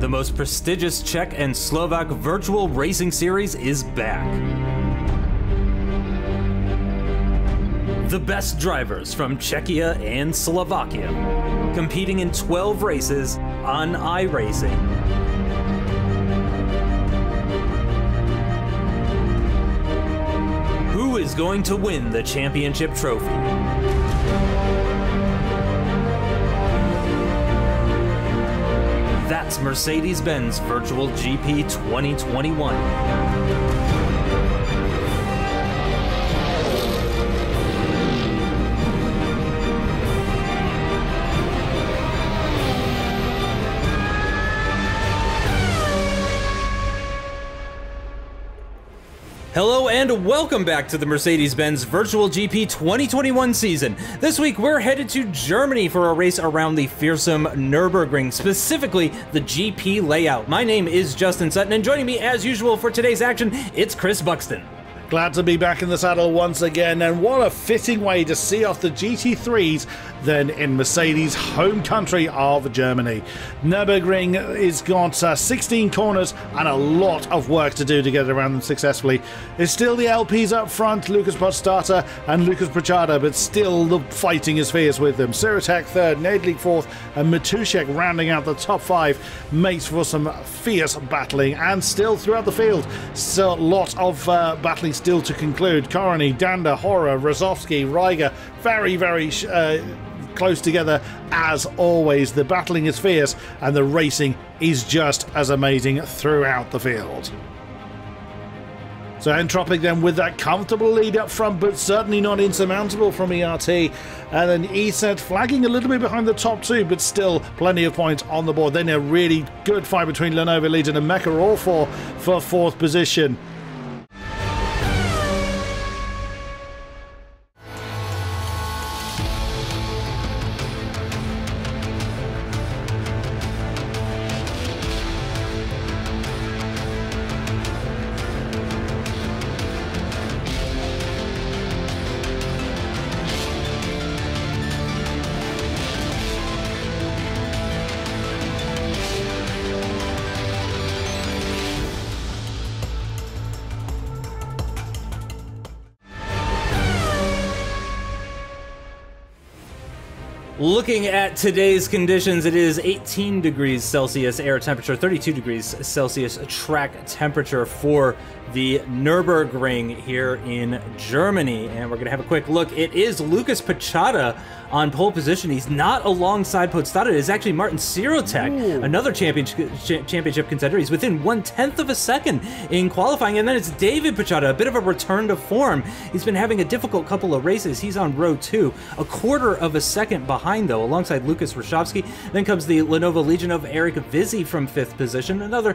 The most prestigious Czech and Slovak virtual racing series is back. The best drivers from Czechia and Slovakia, competing in 12 races on iRacing. Who is going to win the championship trophy? That's Mercedes-Benz Virtual GP 2021. Hello and welcome back to the Mercedes-Benz Virtual GP 2021 season. This week we're headed to Germany for a race around the fearsome Nürburgring, specifically the GP layout. My name is Justin Sutton, and joining me as usual for today's action, it's Chris Buxton. Glad to be back in the saddle once again, and what a fitting way to see off the GT3s than in Mercedes' home country of Germany. Nürburgring has got 16 corners and a lot of work to do to get around them successfully. It's still the LPs up front, Lucas Buxton and Lucas Buxton, but still the fighting is fierce with them. Sirotek third, Nedlik fourth, and Matuszek rounding out the top five makes for some fierce battling, and still throughout the field, still a lot of battling still to conclude. Korony, Danda, Hora, Rosowski, Reiger, very close together as always. The battling is fierce and the racing is just as amazing throughout the field. So Entropic then with that comfortable lead up front, but certainly not insurmountable from ERT. And then ESET flagging a little bit behind the top two, but still plenty of points on the board. Then a really good fight between Lenovo Legion and Mecha, all for fourth position. Looking at today's conditions, it is 18 degrees Celsius air temperature, 32 degrees Celsius track temperature for the Nürburgring here in Germany. And we're going to have a quick look. It is Lucas Buxton on pole position. He's not alongside Buxton. It is actually Martin Sirotek, another championship contender. He's within 1/10 of a second in qualifying. And then it's David Buxton, a bit of a return to form. He's been having a difficult couple of races. He's on row 2, a quarter of a second behind, though, alongside Lucas Rosowski. Then comes the Lenovo Legion of Eric Vizzi from 5th position. Another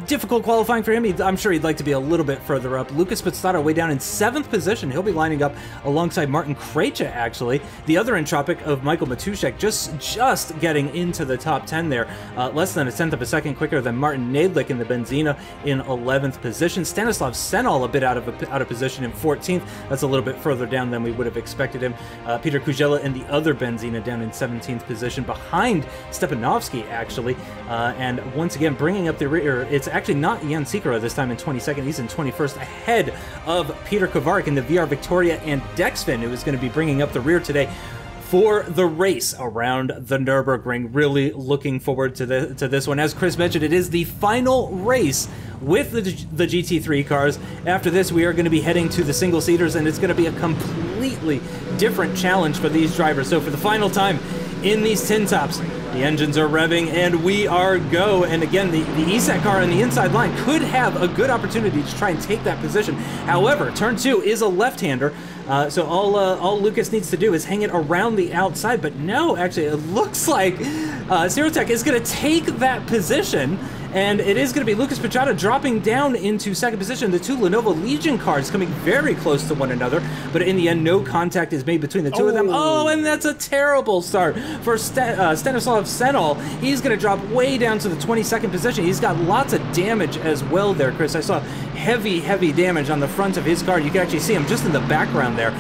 difficult qualifying for him. I'm sure he'd like to be a little bit further up. Lucas Buxton way down in 7th position. He'll be lining up alongside Martin Krejci, actually. The other Entropic of Michael Matuszek just getting into the top 10 there. Less than 1/10 of a second quicker than Martin Nedlik in the Benzina in 11th position. Stanislav Senol a bit out of position in 14th. That's a little bit further down than we would have expected him. Peter Kujela in the other Benzina down in 17th position behind Stepanovsky, actually. And once again, bringing up the rear, it's actually not Jan Sikora this time in 22nd. He's in 21st, ahead of Peter Kovarik in the VR Victoria and Dexfin, who is going to be bringing up the rear today for the race around the Nürburgring. Really looking forward to this one. As Chris mentioned, it is the final race with the GT3 cars. After this, we are going to be heading to the single-seaters, and it's going to be a completely different challenge for these drivers. So for the final time in these tin tops, the engines are revving, and we are go. And again, the ESET car on the inside line could have a good opportunity to try and take that position. However, turn 2 is a left-hander, so all Lucas needs to do is hang it around the outside. But no, actually, it looks like Sirotek is going to take that position, and it is going to be Lucas Pichata dropping down into second position. The two Lenovo Legion cars coming very close to one another, but in the end, no contact is made between the two of them. Oh, and that's a terrible start for Stanislav Senol. He's going to drop way down to the 22nd position. He's got lots of damage as well there, Chris. I saw heavy damage on the front of his car. You can actually see him just in the background there,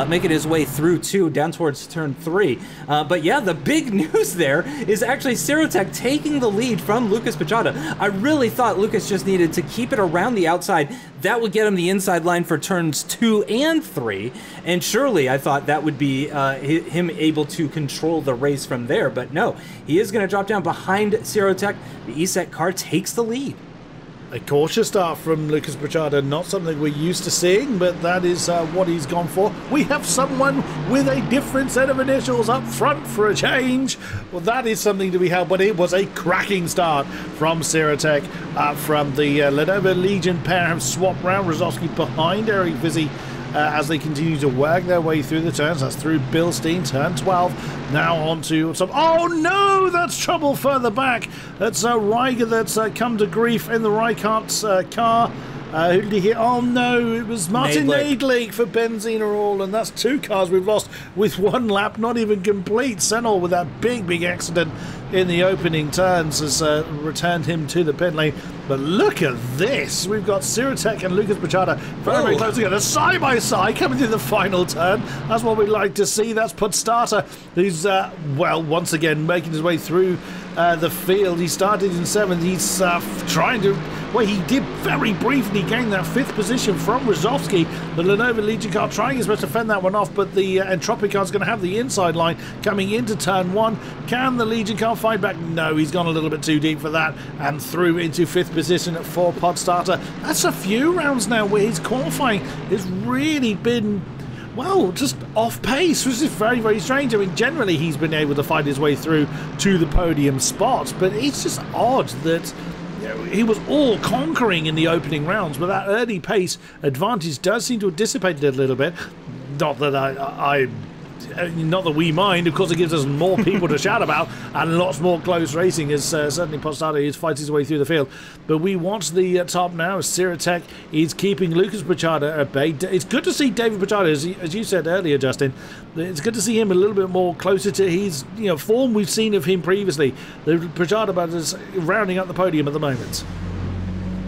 making his way through down towards turn 3. But yeah, the big news there is actually Sirotech taking the lead from Lucas Pichata. I really thought Lucas just needed to keep it around the outside. That would get him the inside line for turns 2 and 3, and surely I thought that would be him able to control the race from there, but no, he is going to drop down behind Sirotech. The ESET car takes the lead. A cautious start from Lucas Pichata, not something we're used to seeing, but that is what he's gone for. We have someone with a different set of initials up front for a change. Well, that is something to be held, but it was a cracking start from Sirotech. From the Lenovo Legion pair have swapped round. Rozovsky behind Eric Vizzi as they continue to work their way through the turns. That's through Bilstein, turn 12. Now on to some... Oh no, that's trouble further back. That's Riger that's come to grief in the Reichardt's car. Who did he hit? Oh no, it was Martin Naidlik for Benzina All, and that's 2 cars we've lost with 1 lap not even complete. Senol with that big accident in the opening turns has returned him to the pit lane. But look at this. We've got Sirotech and Lucas Pichata very close together, side by side, coming to the final turn. That's what we'd like to see. That's Podstata, who's, well, once again making his way through the field. He started in 7th. He's trying to... Well, he did very briefly gain that 5th position from Rozovsky. The Lenovo Legion car trying his best to fend that one off, but the Entropic car is going to have the inside line coming into turn 1. Can the Legion car fight back? No, he's gone a little bit too deep for that, and through into 5th position at 4 Podstarter. That's a few rounds now where his qualifying has really been... well, just off pace, which is very strange. I mean, generally he's been able to fight his way through to the podium spots, but it's just odd that he was all conquering in the opening rounds, but that early pace advantage does seem to have dissipated a little bit. Not that not that we mind. Of course, it gives us more people to shout about and lots more close racing, as certainly Postado is fighting his way through the field. But we watch the top now as Sirotech is keeping Lucas Pichata at bay. It's good to see David Pichata, as you said earlier, Justin. It's good to see him a little bit more closer to his form we've seen of him previously. The Pichata brothers rounding up the podium at the moment.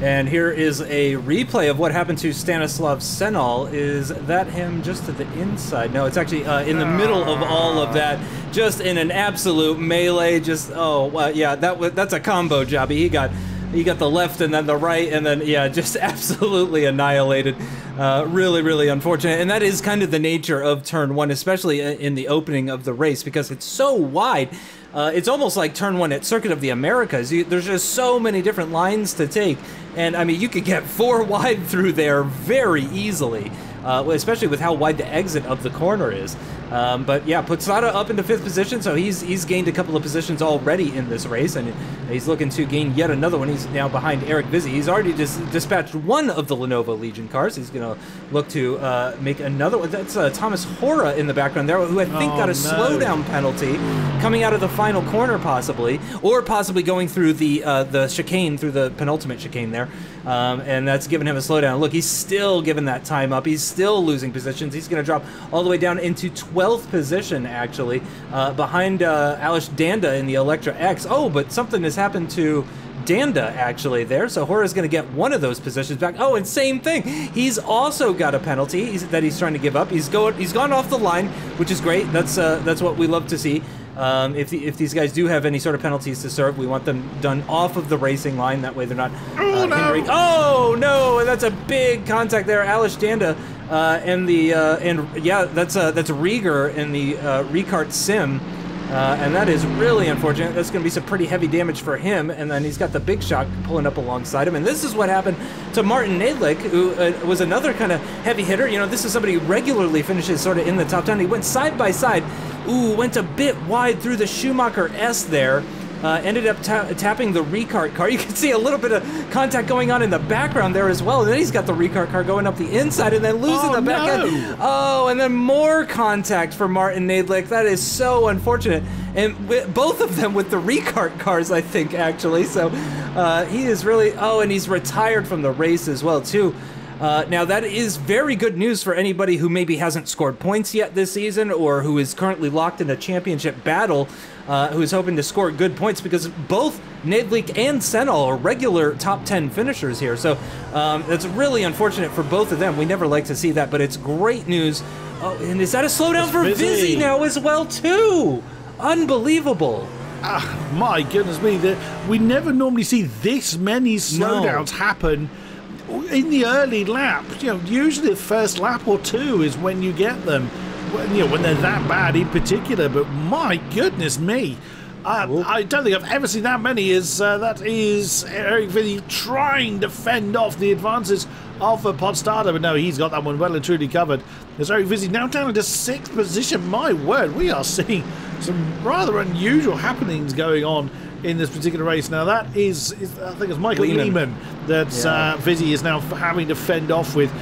And here is a replay of what happened to Stanislav Senol. Is that him just to the inside? No, it's actually in the middle of all of that, just in an absolute melee. Just yeah, that's a combo job. He got the left and then the right, and then yeah, just absolutely annihilated. Really unfortunate, and that is kind of the nature of turn 1, especially in the opening of the race, because it's so wide. It's almost like turn 1 at Circuit of the Americas. There's just so many different lines to take, and I mean, you could get 4 wide through there very easily, especially with how wide the exit of the corner is. But yeah, Potsdata up into 5th position, so he's gained a couple of positions already in this race, and he's looking to gain yet another one. He's now behind Eric Vizzi. He's already dispatched one of the Lenovo Legion cars. He's going to look to make another one. That's Thomas Hora in the background there, who I think got a slowdown penalty coming out of the final corner, possibly, or possibly going through the chicane, through the penultimate chicane there. And that's given him a slowdown. Look, he's still giving that time up. He's still losing positions. He's going to drop all the way down into 12th position, actually, behind Alish Danda in the Electra X. Oh, but something has happened to Danda, actually, there. So Hora's going to get one of those positions back. Oh, and same thing. He's also got a penalty that he's trying to give up. He's gone off the line, which is great. That's what we love to see. If these guys do have any sort of penalties to serve, we want them done off of the racing line. That way they're not hindering. Oh no! And that's a big contact there, Alish Danda, and yeah, that's Rieger in the Ricart Sim, and that is really unfortunate. That's going to be some pretty heavy damage for him. And then he's got the big shock pulling up alongside him. And this is what happened to Martin Naidlik, who was another kind of heavy hitter. You know, this is somebody who regularly finishes sort of in the top 10. He went side by side. Ooh, went a bit wide through the Schumacher S there. ended up tapping the recart car. You can see a little bit of contact going on in the background there as well. And then he's got the recart car going up the inside and then losing the back end. Oh, and then more contact for Martin Nadlik. That is so unfortunate. And both of them with the recart cars, I think, actually. So he is really... Oh, and he's retired from the race as well, too. Now, that is very good news for anybody who maybe hasn't scored points yet this season or who is currently locked in a championship battle, who is hoping to score good points, because both Nadlik and Senol are regular top 10 finishers here. So it's really unfortunate for both of them. We never like to see that, but it's great news. Oh, and is that a slowdown for Vizzy now as well, too? Unbelievable. My goodness me, we never normally see this many slowdowns happen in the early lap. Usually the first lap or two is when you get them, when they're that bad in particular. But my goodness me, I don't think I've ever seen that many. That is Eric Vizzy trying to fend off the advances of a pod starter, but no, he's got that one well and truly covered. There's Eric Vizzy now down into 6th position. My word, we are seeing some rather unusual happenings going on in this particular race. Now that is I think it's Michael Lehman that Vizzy is now having to fend off with.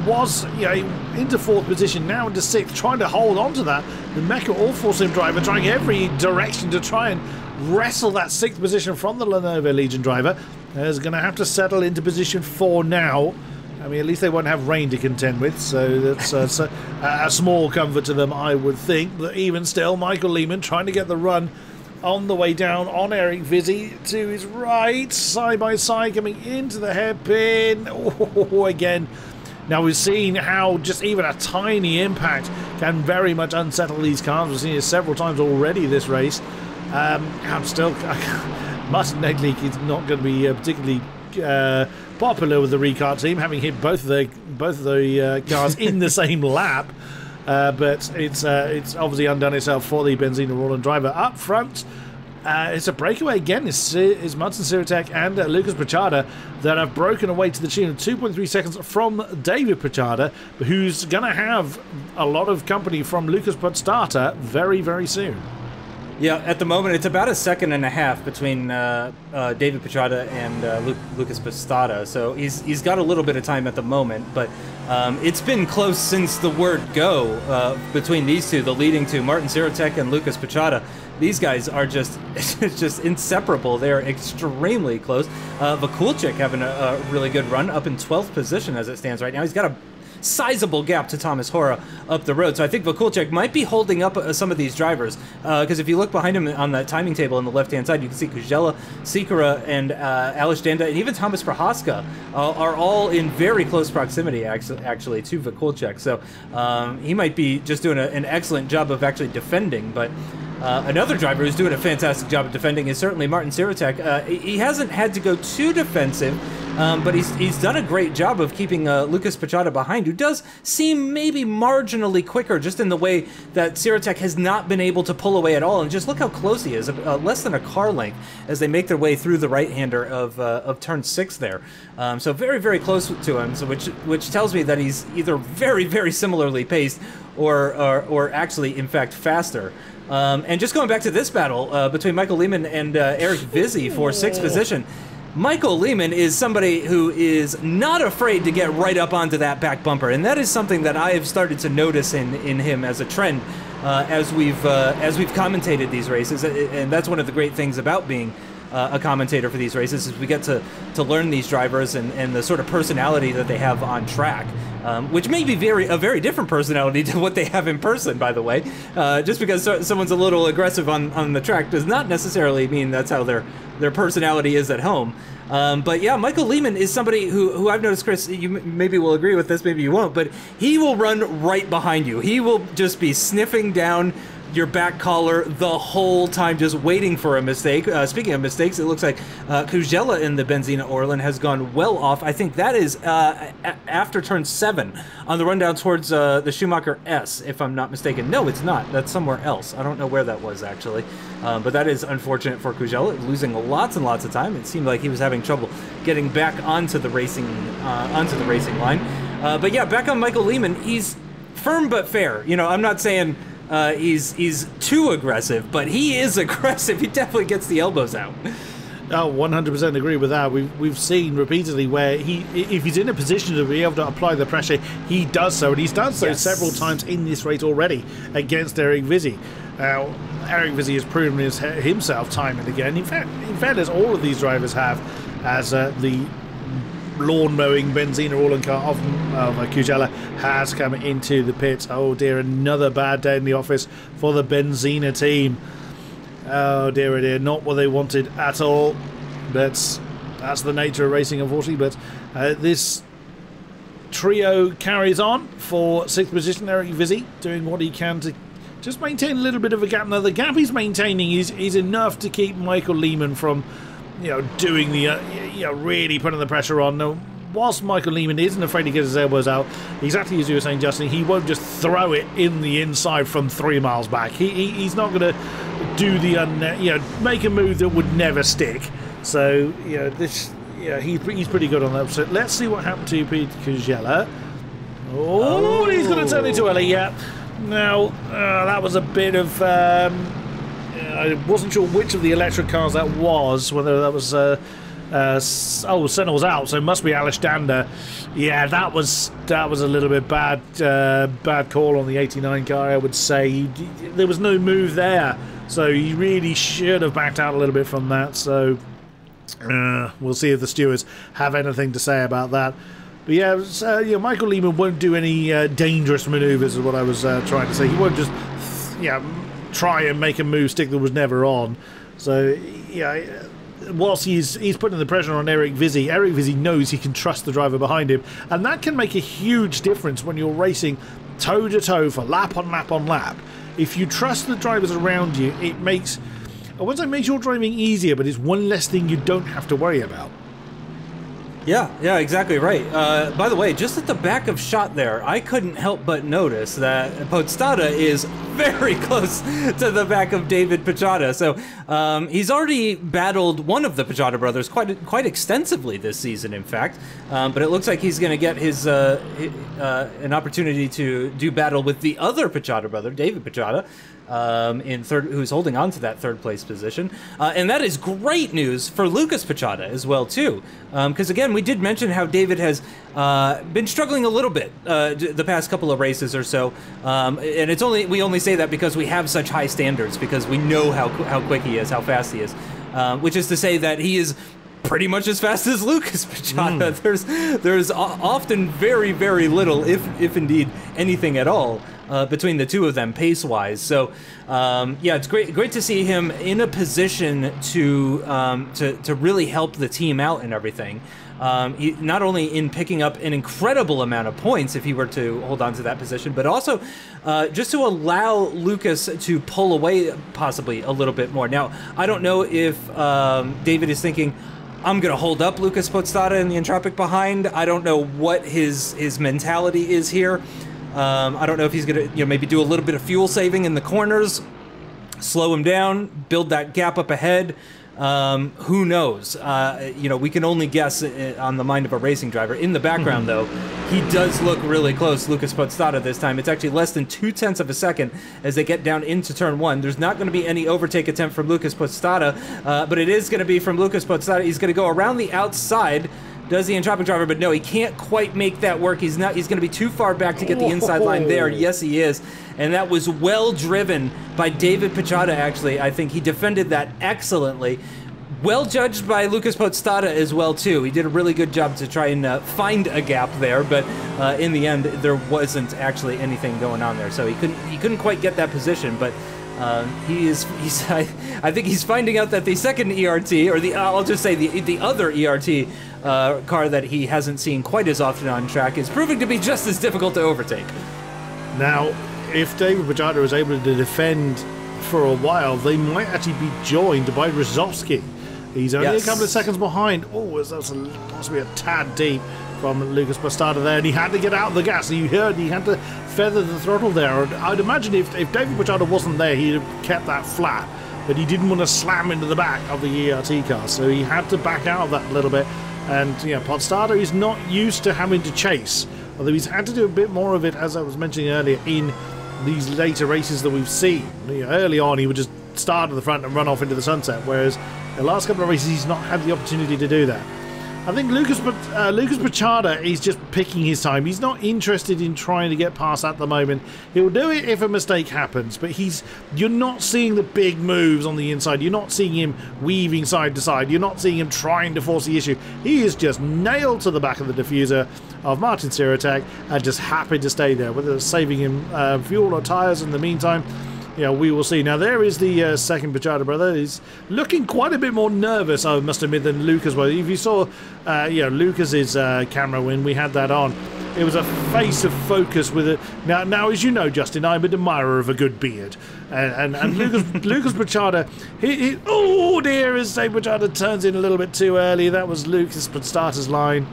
Was into 4th position, now into 6th, trying to hold on to that. The Mecha All-4 driver trying every direction to try and wrestle that 6th position from the Lenovo Legion driver. Is going to have to settle into position 4 now. I mean, at least they won't have rain to contend with, so that's a small comfort to them, I would think. But even still, Michael Lehman trying to get the run on the way down on Eric Vizzy to his right, side by side, coming into the hairpin. Oh, again. Now we've seen how just even a tiny impact can very much unsettle these cars. We've seen it several times already this race. I'm still... Martin Nadlik is not going to be particularly popular with the recart team, having hit both of the cars in the same lap. But it's obviously undone itself for the Benzina Roland driver. Up front, it's a breakaway again. It's Martin Siritek and Lucas Pachada that have broken away to the tune of 2.3 seconds from David Pachada, who's going to have a lot of company from Lucas Pachada very, very soon. Yeah, at the moment, it's about 1.5 seconds between David Pachada and Lucas Pachada, so he's got a little bit of time at the moment, but it's been close since the word go between these two, the leading two, Martin Siritek and Lucas Pachada. These guys are just inseparable. They're extremely close. Vakulchik having a really good run, up in 12th position as it stands right now. He's got a sizable gap to Thomas Hora up the road. So I think Vakulchik might be holding up some of these drivers, because if you look behind him on that timing table on the left-hand side, you can see Kujela, Sikora, and Alish Danda, and even Thomas Prohaska are all in very close proximity, actually, to Vakulchik. So he might be just doing an excellent job of actually defending, but another driver who's doing a fantastic job of defending is certainly Martin Siritek. He hasn't had to go too defensive, but he's done a great job of keeping Lucas Pachada behind, who does seem maybe marginally quicker, just in the way that Siritek has not been able to pull away at all. And just look how close he is, less than a car length, as they make their way through the right-hander of turn 6 there. So very, very close to him, so which tells me that he's either very, very similarly paced or actually, in fact, faster. And just going back to this battle between Michael Lehman and Eric Vizzy for 6th position, Michael Lehman is somebody who is not afraid to get right up onto that back bumper, and that is something that I have started to notice in him as a trend as we've commentated these races, and that's one of the great things about being a commentator for these races, is we get to learn these drivers and the sort of personality that they have on track, which may be a very different personality to what they have in person, by the way. Just because someone's a little aggressive on the track does not necessarily mean that's how their personality is at home. But yeah, Michael Lehman is somebody who I've noticed, Chris, you maybe will agree with this, maybe you won't, but he will run right behind you. He will just be sniffing down your back collar the whole time, just waiting for a mistake. Speaking of mistakes, it looks like Kujela in the Benzina Orlan has gone well off. I think that is after turn 7 on the rundown towards the Schumacher S, if I'm not mistaken. No, it's not. That's somewhere else. I don't know where that was, actually. But that is unfortunate for Kujela, losing lots and lots of time. It seemed like he was having trouble getting back onto the racing line. But yeah, back on Michael Lehman, he's firm but fair. I'm not saying he's too aggressive, but he is aggressive. He definitely gets the elbows out. Oh, 100% agree with that. We've seen repeatedly where if he's in a position to be able to apply the pressure, he does so, and he's done so several times in this race already against Eric Vizzi. Now, Eric Vizzi has proven himself time and again. In fairness, all of these drivers have, as the lawn mowing Benzina All car of Kujala has come into the pits. Oh dear, another bad day in the office for the Benzina team. Oh dear, oh dear, not what they wanted at all. But that's the nature of racing, unfortunately. But this trio carries on for 6th position. Eric Vizzi doing what he can to just maintain a little bit of a gap. Now, the gap he's maintaining is enough to keep Michael Lehman from, doing the, really putting the pressure on. Now, whilst Michael Lehman isn't afraid to get his elbows out, exactly as you were saying, Justin, he won't just throw it in the inside from 3 miles back. He's not going to do the, make a move that would never stick. So, he's pretty good on that. So let's see what happened to Peter Kujala. Oh, he's going to turn into Ellie, yeah. Now, that was a bit of... I wasn't sure which of the electric cars that was, whether that was... Senna's out, so it must be Alexander. Yeah, that was a little bit bad call on the 89 car, I would say. There was no move there, so he really should have backed out a little bit from that. So we'll see if the stewards have anything to say about that. But yeah, Michael Lehman won't do any dangerous manoeuvres, is what I was trying to say. He won't just try and make a move stick that was never on. So yeah, whilst he's putting the pressure on Eric Vizzi knows he can trust the driver behind him, and that can make a huge difference when you're racing toe to toe for lap on lap on lap. If you trust the drivers around you, it makes, I wouldn't say makes your driving easier, but it's one less thing you don't have to worry about. Yeah, exactly right. By the way, just at the back of shot there, I couldn't help but notice that Podstata is very close to the back of David Pichota. So he's already battled one of the Pichota brothers quite extensively this season, in fact. But it looks like he's going to get his an opportunity to do battle with the other Pichota brother, David Pichota, in third, who's holding on to that third place position, and that is great news for Lucas Pichota as well too, because again, we did mention how David has been struggling a little bit the past couple of races or so, and we only say that because we have such high standards, because we know how quick he is, how fast he is, which is to say that he is pretty much as fast as Lucas Pichota. There's often very, very little, if indeed anything at all, between the two of them pace-wise. So yeah, it's great to see him in a position to really help the team out and everything. Not only in picking up an incredible amount of points if he were to hold on to that position, but also just to allow Lucas to pull away possibly a little bit more. Now, I don't know if David is thinking, I'm going to hold up Lucas Podstata and the Entropic behind. I don't know what his mentality is here. I don't know if he's going to maybe do a little bit of fuel saving in the corners, slow him down, build that gap up ahead. Who knows? We can only guess on the mind of a racing driver. In the background, though, he does look really close, Lucas Podstata, this time. It's actually less than 0.2 of a second as they get down into turn one. There's not going to be any overtake attempt from Lucas Podstata, but it is going to be from Lucas Podstata. He's going to go around the outside, does the Entropic driver, but no, he can't quite make that work. He's going to be too far back to get the inside line there. Yes, he is. And that was well driven by David Pichota, actually. I think he defended that excellently. Well judged by Lucas Podstata as well, too. He did a really good job to try and find a gap there, but in the end, there wasn't actually anything going on there. So he couldn't quite get that position, but I think he's finding out that the second ERT, or I'll just say the other ERT car that he hasn't seen quite as often on track, is proving to be just as difficult to overtake. Now, if David Pichota is able to defend for a while, they might actually be joined by Rosowski. He's only a couple of seconds behind. Oh, that's possibly a tad deep from Lucas Podstata there, and he had to get out of the gas. You heard he had to feather the throttle there. I'd imagine if David Pichota wasn't there, he'd have kept that flat, but he didn't want to slam into the back of the ERT car, so he had to back out of that a little bit. And Podstata is not used to having to chase, although he's had to do a bit more of it, as I was mentioning earlier, in these later races that we've seen. Early on, he would just start at the front and run off into the sunset, whereas the last couple of races, he's not had the opportunity to do that. I think Lucas Buxton is just picking his time. He's not interested in trying to get past at the moment. He'll do it if a mistake happens, but you're not seeing the big moves on the inside. You're not seeing him weaving side to side. You're not seeing him trying to force the issue. He is just nailed to the back of the diffuser of Martin Siratek and just happy to stay there, whether it's saving him fuel or tyres in the meantime. Yeah, we will see. Now, there is the second Buxton brother. He's looking quite a bit more nervous, I must admit, than Lucas was. If you saw Lucas's camera when we had that on, it was a face of focus with it. Now, as you know, Justin, I'm an admirer of a good beard. And Lucas Buxton, oh dear, as Buxton turns in a little bit too early. That was Lucas Buxton's line.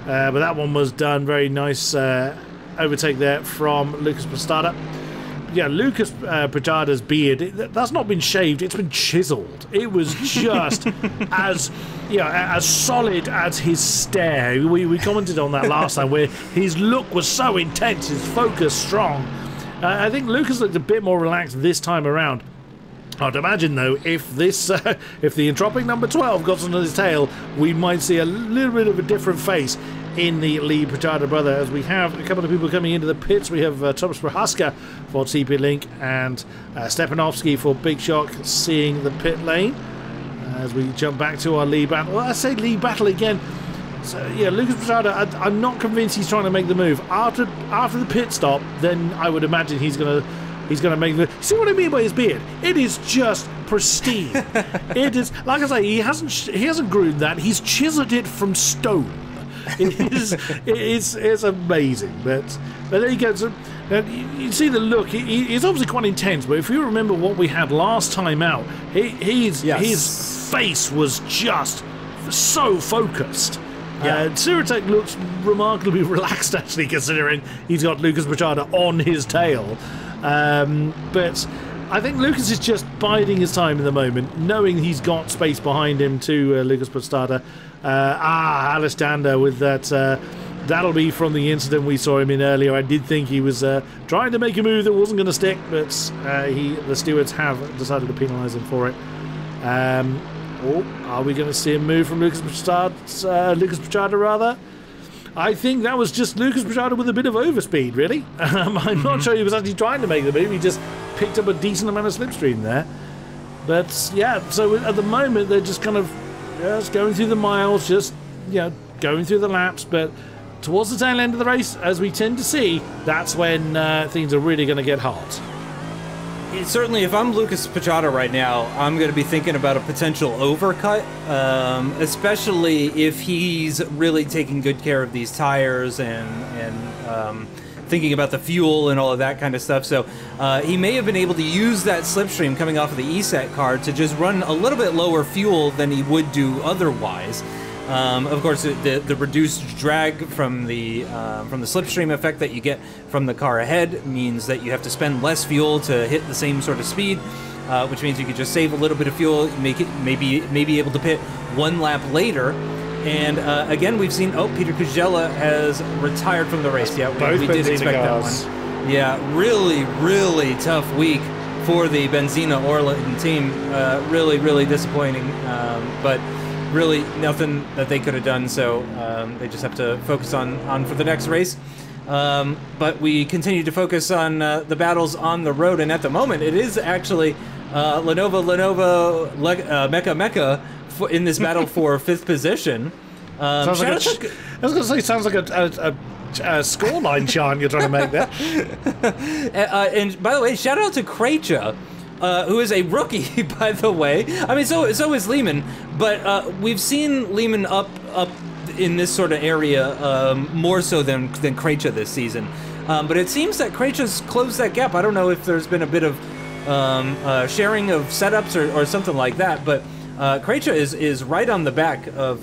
But that one was done. Very nice overtake there from Lucas Buxton. Yeah, Lucas Buxton's beard, that's not been shaved, it's been chiseled. It was just as solid as his stare. We commented on that last time, where his look was so intense, his focus strong. I think Lucas looked a bit more relaxed this time around. I'd imagine, though, if the entropic number 12 got on his tail, we might see a little bit of a different face in the lead Buxton brother, as we have a couple of people coming into the pits. We have Thomas Prohaska for TP Link and Stepanovsky for Big Shock seeing the pit lane. As we jump back to our lead battle. Well, I say lead battle again. So yeah, Lucas Buxton, I'm not convinced he's trying to make the move. After the pit stop, then I would imagine he's gonna make the... See what I mean by his beard? It is just pristine. It is, like I say, he hasn't groomed that. He's chiseled it from stone. It's amazing. But there you go. So, you see the look. He's obviously quite intense. But if you remember what we had last time out, his face was just so focused. Yeah. Siratek looks remarkably relaxed, actually, considering he's got Lucas Buxton on his tail. But I think Lucas is just biding his time in the moment, knowing he's got space behind him to Lucas Buxton. Alice Dander with that. That'll be from the incident we saw him in earlier. I did think he was trying to make a move that wasn't going to stick, but the stewards have decided to penalise him for it. Are we going to see a move from Lucas Buxton rather? I think that was just Lucas Buxton with a bit of overspeed, really. I'm not sure he was actually trying to make the move. He just picked up a decent amount of slipstream there. But yeah, so at the moment they're just kind of just going through the miles, just going through the laps. But towards the tail end of the race, as we tend to see, that's when things are really going to get hot. Certainly, if I'm Lucas Buxton right now, I'm going to be thinking about a potential overcut, especially if he's really taking good care of these tires and thinking about the fuel and all of that kind of stuff. So he may have been able to use that slipstream coming off of the ESET car to just run a little bit lower fuel than he would do otherwise. Of course, the reduced drag from the slipstream effect that you get from the car ahead means that you have to spend less fuel to hit the same sort of speed, which means you could just save a little bit of fuel, maybe able to pit one lap later. And again, we've seen Peter Kujela has retired from the race. Yeah, we did expect that one. Yeah, really tough week for the Benzina Orlen team. Really disappointing, but really nothing that they could have done, so they just have to focus on for the next race. But we continue to focus on the battles on the road, and at the moment it is actually Lenovo Mecha in this battle for 5th position. I was going to say, sounds like a scoreline chant you're trying to make there. And by the way, shout out to Krecha, who is a rookie, by the way. I mean, so is Lehman, but we've seen Lehman up in this sort of area more so than Krecha this season. But it seems that Krecha's closed that gap. I don't know if there's been a bit of sharing of setups or something like that, but Krecha is right on the back of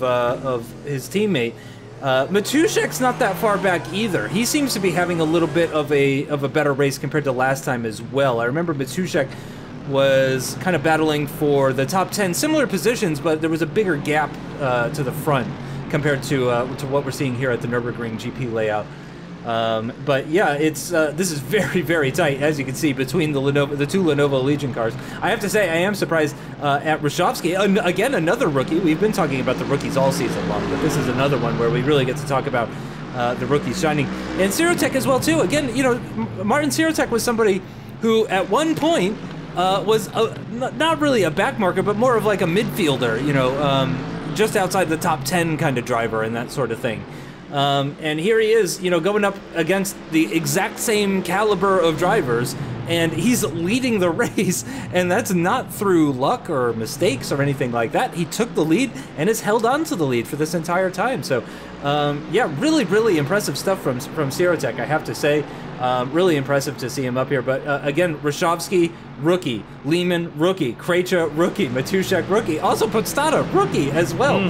his teammate. Matuszek's not that far back either. He seems to be having a little bit of a better race compared to last time as well. I remember Matuszek was kind of battling for the top 10, similar positions, but there was a bigger gap to the front compared to what we're seeing here at the Nürburgring GP layout. But yeah, it's this is very, very tight, as you can see, between the two Lenovo Legion cars. I have to say, I am surprised at Ryszowski. Again, another rookie. We've been talking about the rookies all season long, but this is another one where we really get to talk about the rookies shining. And Sirotech as well, too. Again, you know, Martin Sirotech was somebody who, at one point, was not really a backmarker, but more of like a midfielder, you know, just outside the top 10 kind of driver and that sort of thing. And here he is, you know, going up against the exact same caliber of drivers, and he's leading the race, and that's not through luck or mistakes or anything like that. He took the lead and has held on to the lead for this entire time. So, yeah, really, really impressive stuff from Sirotech, I have to say. Really impressive to see him up here. But again, Ryszowski, rookie. Lehman, rookie. Krejci, rookie. Matuszek, rookie. Also Podstata, rookie as well.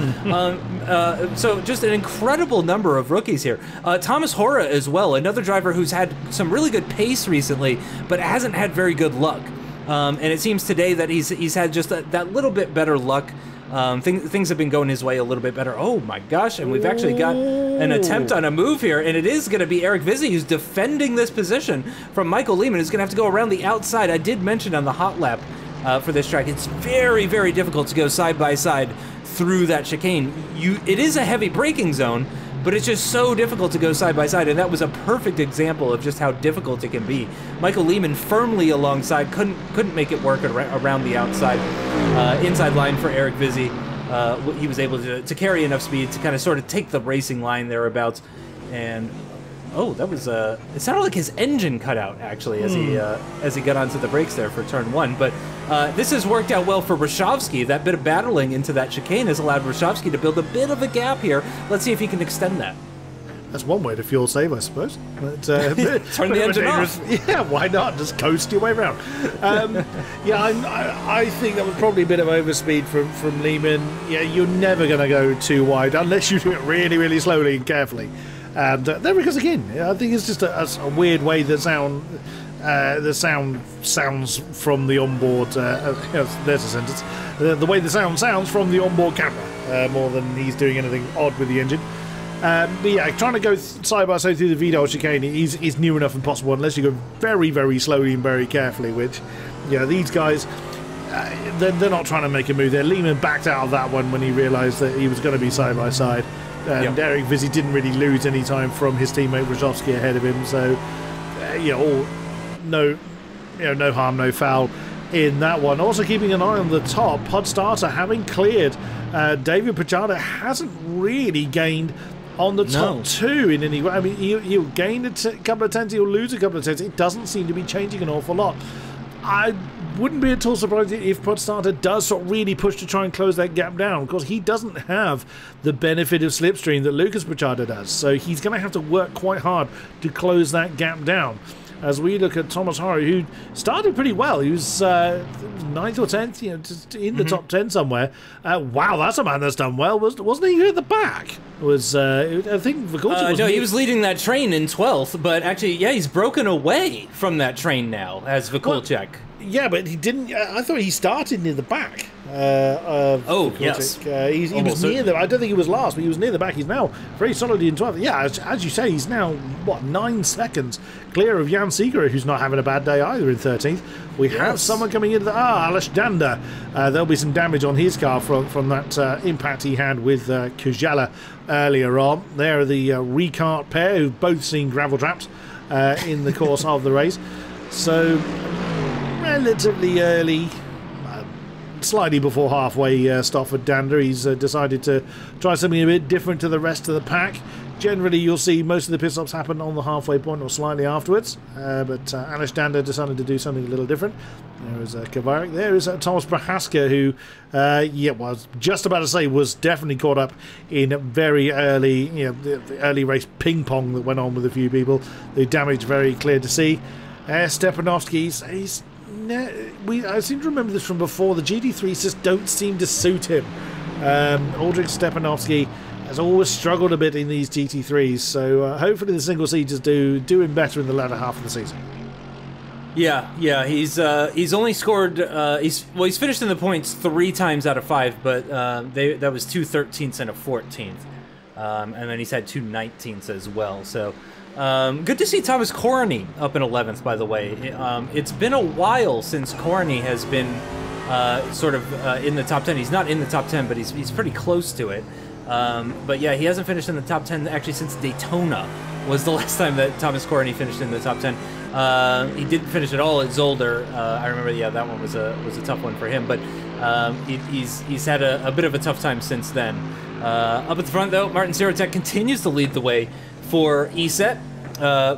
So just an incredible number of rookies here. Thomas Hora as well, another driver who's had some really good pace recently, but hasn't had very good luck. And it seems today that he's had just that little bit better luck. Things have been going his way a little bit better. Oh my gosh, and we've actually got an attempt on a move here, and it is going to be Eric Vizzi who's defending this position from Michael Lehman, who's going to have to go around the outside. I did mention on the hot lap for this track, it's very, very difficult to go side by side through that chicane. It is a heavy braking zone, but it's just so difficult to go side by side, and that was a perfect example of just how difficult it can be. Michael Lehman firmly alongside, couldn't make it work around the outside. Inside line for Eric Vizzi. He was able to carry enough speed to kind of sort of take the racing line thereabouts, and oh, that was it sounded like his engine cut out actually as he got onto the brakes there for turn one. But this has worked out well for Ryszowski. That bit of battling into that chicane has allowed Ryszowski to build a bit of a gap here. Let's see if he can extend that. That's one way to fuel save, I suppose. But, turn the engine off. Yeah, why not? Just coast your way around. Yeah, I think that was probably a bit of overspeed from Lehman. Yeah, you're never going to go too wide unless you do it really, really slowly and carefully. And then, because again, I think it's just a weird way the sound sounds from the onboard. There's a sentence. The way the sound sounds from the onboard camera, more than he's doing anything odd with the engine. But yeah, trying to go side by side through the Vidal chicane is near enough impossible unless you go very, very slowly and very carefully. Which, yeah, these guys, they're not trying to make a move there. Lehman backed out of that one when he realised that he was going to be side by side. And Eric Vizzi didn't really lose any time from his teammate Ryszowski ahead of him. So, no harm, no foul in that one. Also keeping an eye on the top, Podstata having cleared. David Pajada hasn't really gained on the top two in any way. I mean, he'll gain a couple of tenths, he'll lose a couple of tenths. It doesn't seem to be changing an awful lot. I wouldn't be at all surprised if Podstata does sort of really push to try and close that gap down, because he doesn't have the benefit of slipstream that Lucas Pajada does. So he's going to have to work quite hard to close that gap down. As we look at Thomas Hara, who started pretty well. He was 9th or 10th, just in the top 10 somewhere. Wow, that's a man that's done well. Wasn't he at the back? I think Vikulchik was... No, he was leading that train in 12th, but actually, yeah, he's broken away from that train now as Vikulchik. Yeah, but he didn't... I thought he started near the back. Yes. He was near the... I don't think he was last, but he was near the back. He's now very solidly in 12th. Yeah, as you say, he's now, 9 seconds clear of Jan Segura, who's not having a bad day either in 13th. We have someone coming into the... Aleš Danda. There'll be some damage on his car from that impact he had with Kujala earlier on. There are the Ricard pair, who've both seen gravel traps in the course of the race. So... relatively early, slightly before halfway stop for Danda. He's decided to try something a bit different to the rest of the pack. Generally, you'll see most of the pit stops happen on the halfway point or slightly afterwards, but Aleš Danda decided to do something a little different. There is Kodiak. There is Thomas Prohaska, who, was just about to say was definitely caught up in very early, the early race ping pong that went on with a few people. The damage very clear to see. Stepanovsky, I seem to remember this from before. The GT3s just don't seem to suit him. Aldrich Stepanovsky has always struggled a bit in these GT3s, so hopefully the single seaters do him better in the latter half of the season. Yeah, he's only scored. He's finished in the points 3 times out of 5, but that was 2 13ths and a 14th, and then he's had 2 19ths as well. So. Good to see Thomas Corney up in 11th, by the way. It's been a while since Corney has been in the top 10. He's not in the top 10, but he's pretty close to it. But yeah, he hasn't finished in the top 10 actually since Daytona was the last time that Thomas Corney finished in the top 10. He didn't finish at all at Zolder. I remember, yeah, that one was a tough one for him, but he's had a bit of a tough time since then. Up at the front, though, Martin Sirotech continues to lead the way for ESET.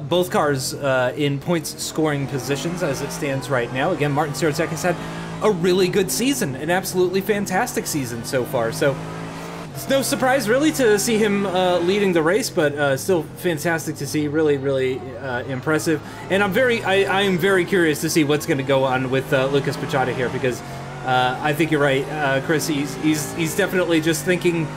Both cars in points scoring positions as it stands right now. Again, Martin Sirotech has had a really good season, an absolutely fantastic season so far. So it's no surprise really to see him leading the race, but still fantastic to see. Really, really impressive. And I am very curious to see what's going to go on with Lucas Pichota here, because I think you're right, Chris. He's definitely just thinking.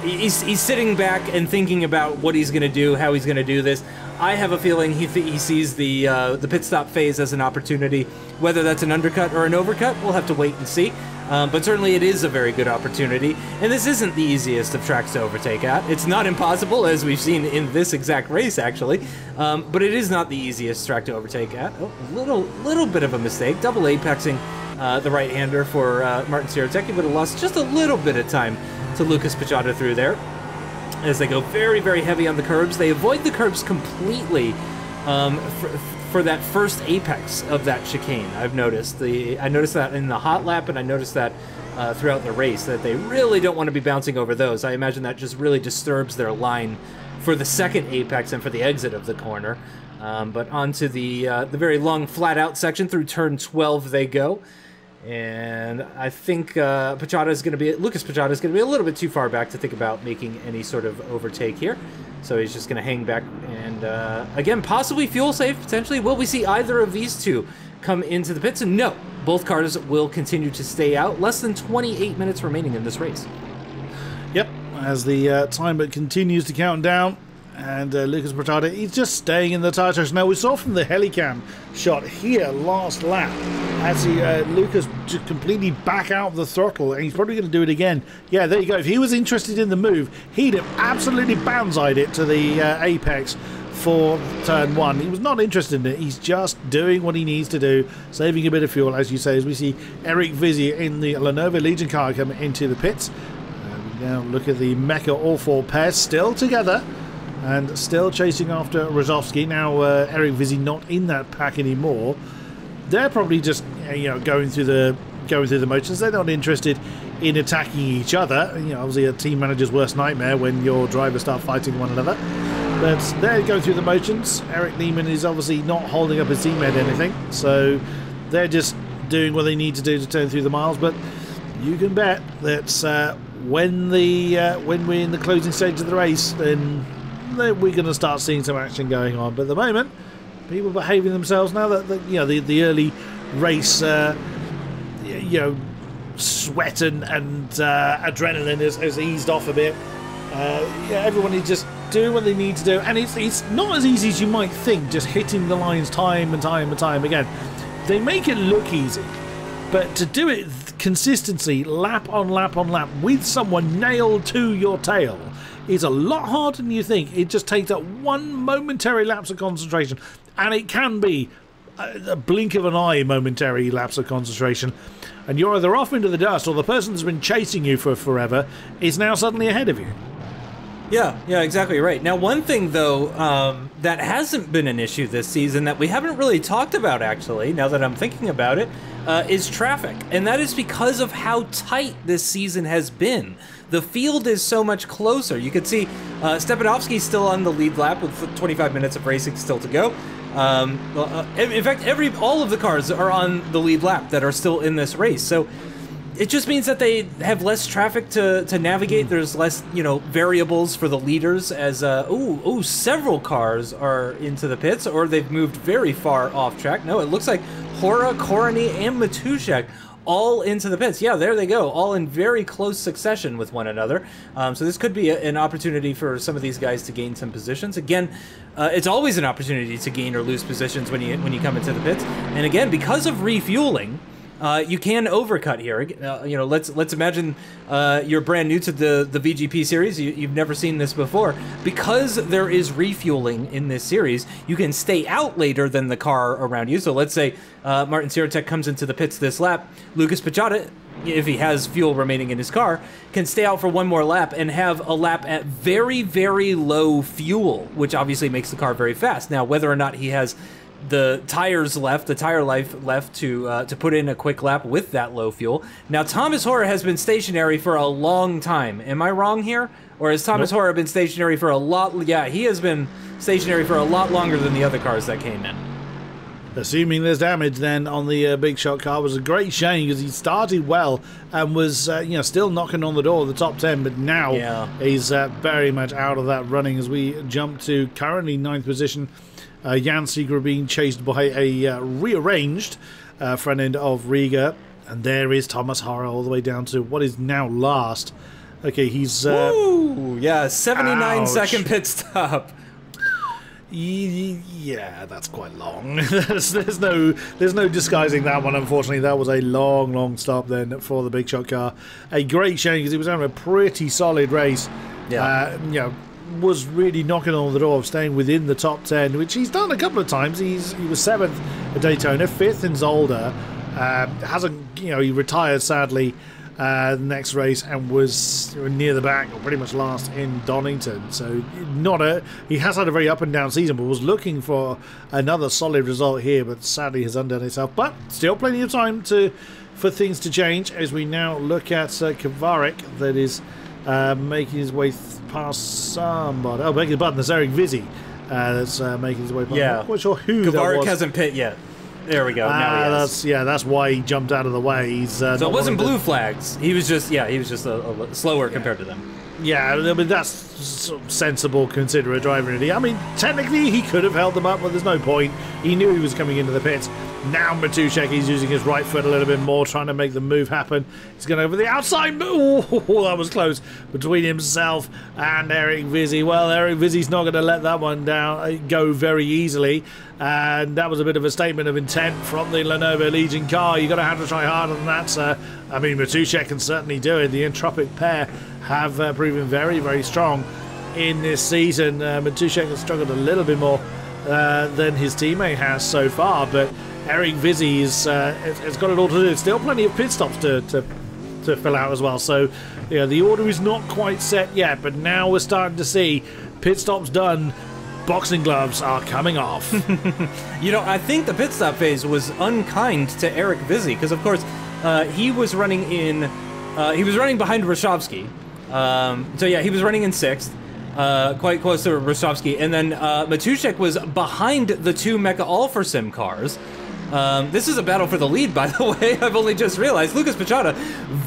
He's sitting back and thinking about what he's going to do, how he's going to do this. I have a feeling he sees the pit stop phase as an opportunity. Whether that's an undercut or an overcut, we'll have to wait and see. But certainly it is a very good opportunity. And this isn't the easiest of tracks to overtake at. It's not impossible, as we've seen in this exact race, actually. But it is not the easiest track to overtake at. Oh, little bit of a mistake. Double apexing the right-hander for Martin Sirotech. He would have lost just a little bit of time to Lucas Pichota through there, as they go very, very heavy on the curbs. They avoid the curbs completely for that first apex of that chicane. I've noticed. I noticed that in the hot lap, and I noticed that throughout the race, that they really don't want to be bouncing over those. I imagine that just really disturbs their line for the second apex and for the exit of the corner. But onto the very long flat-out section through turn 12 they go. And I think Lucas Pichota is going to be a little bit too far back to think about making any sort of overtake here. So he's just going to hang back and, again, possibly fuel safe, potentially. Will we see either of these two come into the pits? And no, both cars will continue to stay out. Less than 28 minutes remaining in this race. Yep, as the timer continues to count down. And Lucas Pichota, he's just staying in the tires. Now, we saw from the helicam shot here last lap, as Lucas just completely back out of the throttle, and he's probably going to do it again. Yeah, there you go. If he was interested in the move, he'd have absolutely banzaied it to the apex for turn 1. He was not interested in it. He's just doing what he needs to do, saving a bit of fuel, as you say, as we see Eric Vizzi in the Lenovo Legion car come into the pits. And now look at the Mecha All-4 pair still together. And still chasing after Rozovsky. Now Eric Vizzi not in that pack anymore. They're probably just going through the motions. They're not interested in attacking each other. Obviously a team manager's worst nightmare when your drivers start fighting one another. But they're going through the motions. Eric Neiman is obviously not holding up his teammate anything. So they're just doing what they need to do to turn through the miles. But you can bet that when we're in the closing stage of the race, then we're going to start seeing some action going on. But at the moment, people behaving themselves now that the early race sweat and adrenaline has eased off a bit. Everyone is just doing what they need to do, and it's not as easy as you might think, just hitting the lines time and time and time again. They make it look easy, but to do it consistency, lap on lap on lap, with someone nailed to your tail, is a lot harder than you think. It just takes that one momentary lapse of concentration, and it can be a blink of an eye momentary lapse of concentration, and you're either off into the dust, or the person that's been chasing you for forever is now suddenly ahead of you. Yeah, exactly right. Now, one thing, though, that hasn't been an issue this season that we haven't really talked about, actually, now that I'm thinking about it, is traffic. And that is because of how tight this season has been. The field is so much closer. You can see Stepanovsky's still on the lead lap with 25 minutes of racing still to go. In fact, all of the cars are on the lead lap that are still in this race. So it just means that they have less traffic to navigate. There's less, variables for the leaders as, several cars are into the pits, or they've moved very far off track. No, it looks like Hora, Korony, and Matuszek all into the pits. Yeah, there they go, all in very close succession with one another. So this could be an opportunity for some of these guys to gain some positions. Again, it's always an opportunity to gain or lose positions when you come into the pits. And again, because of refueling, you can overcut here. You know, let's imagine you're brand new to the VGP series. You've never seen this before. Because there is refueling in this series, you can stay out later than the car around you. So let's say Martin Sirotech comes into the pits this lap. Lucas Pichota, if he has fuel remaining in his car, can stay out for one more lap and have a lap at very, very low fuel, which obviously makes the car very fast. Now, whether or not he has the tires left, the tire life left to put in a quick lap with that low fuel. Now, Thomas Hoare has been stationary for a long time. Am I wrong here? Or has Thomas Hoare been stationary for a lot? Yeah, he has been stationary for a lot longer than the other cars that came in. Assuming there's damage then on the Big Shot car was a great shame because he started well and was you know, still knocking on the door of the top 10, but now he's very much out of that running as we jump to currently 9th position. Jan Seeger being chased by a rearranged front end of Riga, and there is Thomas Hoare all the way down to what is now last. Okay, he's Ooh, yeah, 79-second pit stop. Yeah, that's quite long. there's no disguising that one. Unfortunately, that was a long stop then for the Big Shot car. A great shame because he was having a pretty solid race. Yeah, you know, was really knocking on the door of staying within the top 10, which he's done a couple of times. He was 7th at Daytona, 5th in Zolder. Hasn't, you know, he retired sadly the next race and was near the back or pretty much last in Donington. So he has had a very up and down season, but was looking for another solid result here, but sadly has undone itself. But still plenty of time for things to change as we now look at Kvarik that is making his way past somebody. Oh, making the button. There's Eric Vizzi that's making his way past. Yeah. I'm not quite sure who Kvarik that was. Hasn't pit yet. There we go. Now he is. That's why he jumped out of the way. He's so it wasn't blue flags. He was just a slower compared to them. Yeah, I mean, that's sensible, considerate driving. I mean, technically he could have held them up, but there's no point. He knew he was coming into the pits. Now Matuszek, he's using his right foot a little bit more, trying to make the move happen. He's going over the outside. Ooh, that was close between himself and Eric Vizzi. Well, Eric Vizzi's not going to let that one go very easily. And that was a bit of a statement of intent from the Lenovo Legion car. You're going to have to try harder than that, sir. I mean, Matuszek can certainly do it. The Entropic pair have proven very, very strong in this season. Matuszek has struggled a little bit more than his teammate has so far, but Eric Vizzi has got it all to do. Still plenty of pit stops to fill out as well. So, yeah, the order is not quite set yet, but now we're starting to see pit stops done. Boxing gloves are coming off. You know, I think the pit stop phase was unkind to Eric Vizzi because, of course, he was running behind Roshovsky. So yeah, he was running in 6th. Quite close to Rostovsky, and then Matuszek was behind the 2 Mecha All-for-Sim cars. This is a battle for the lead, by the way. I've only just realized. Lucas Pichota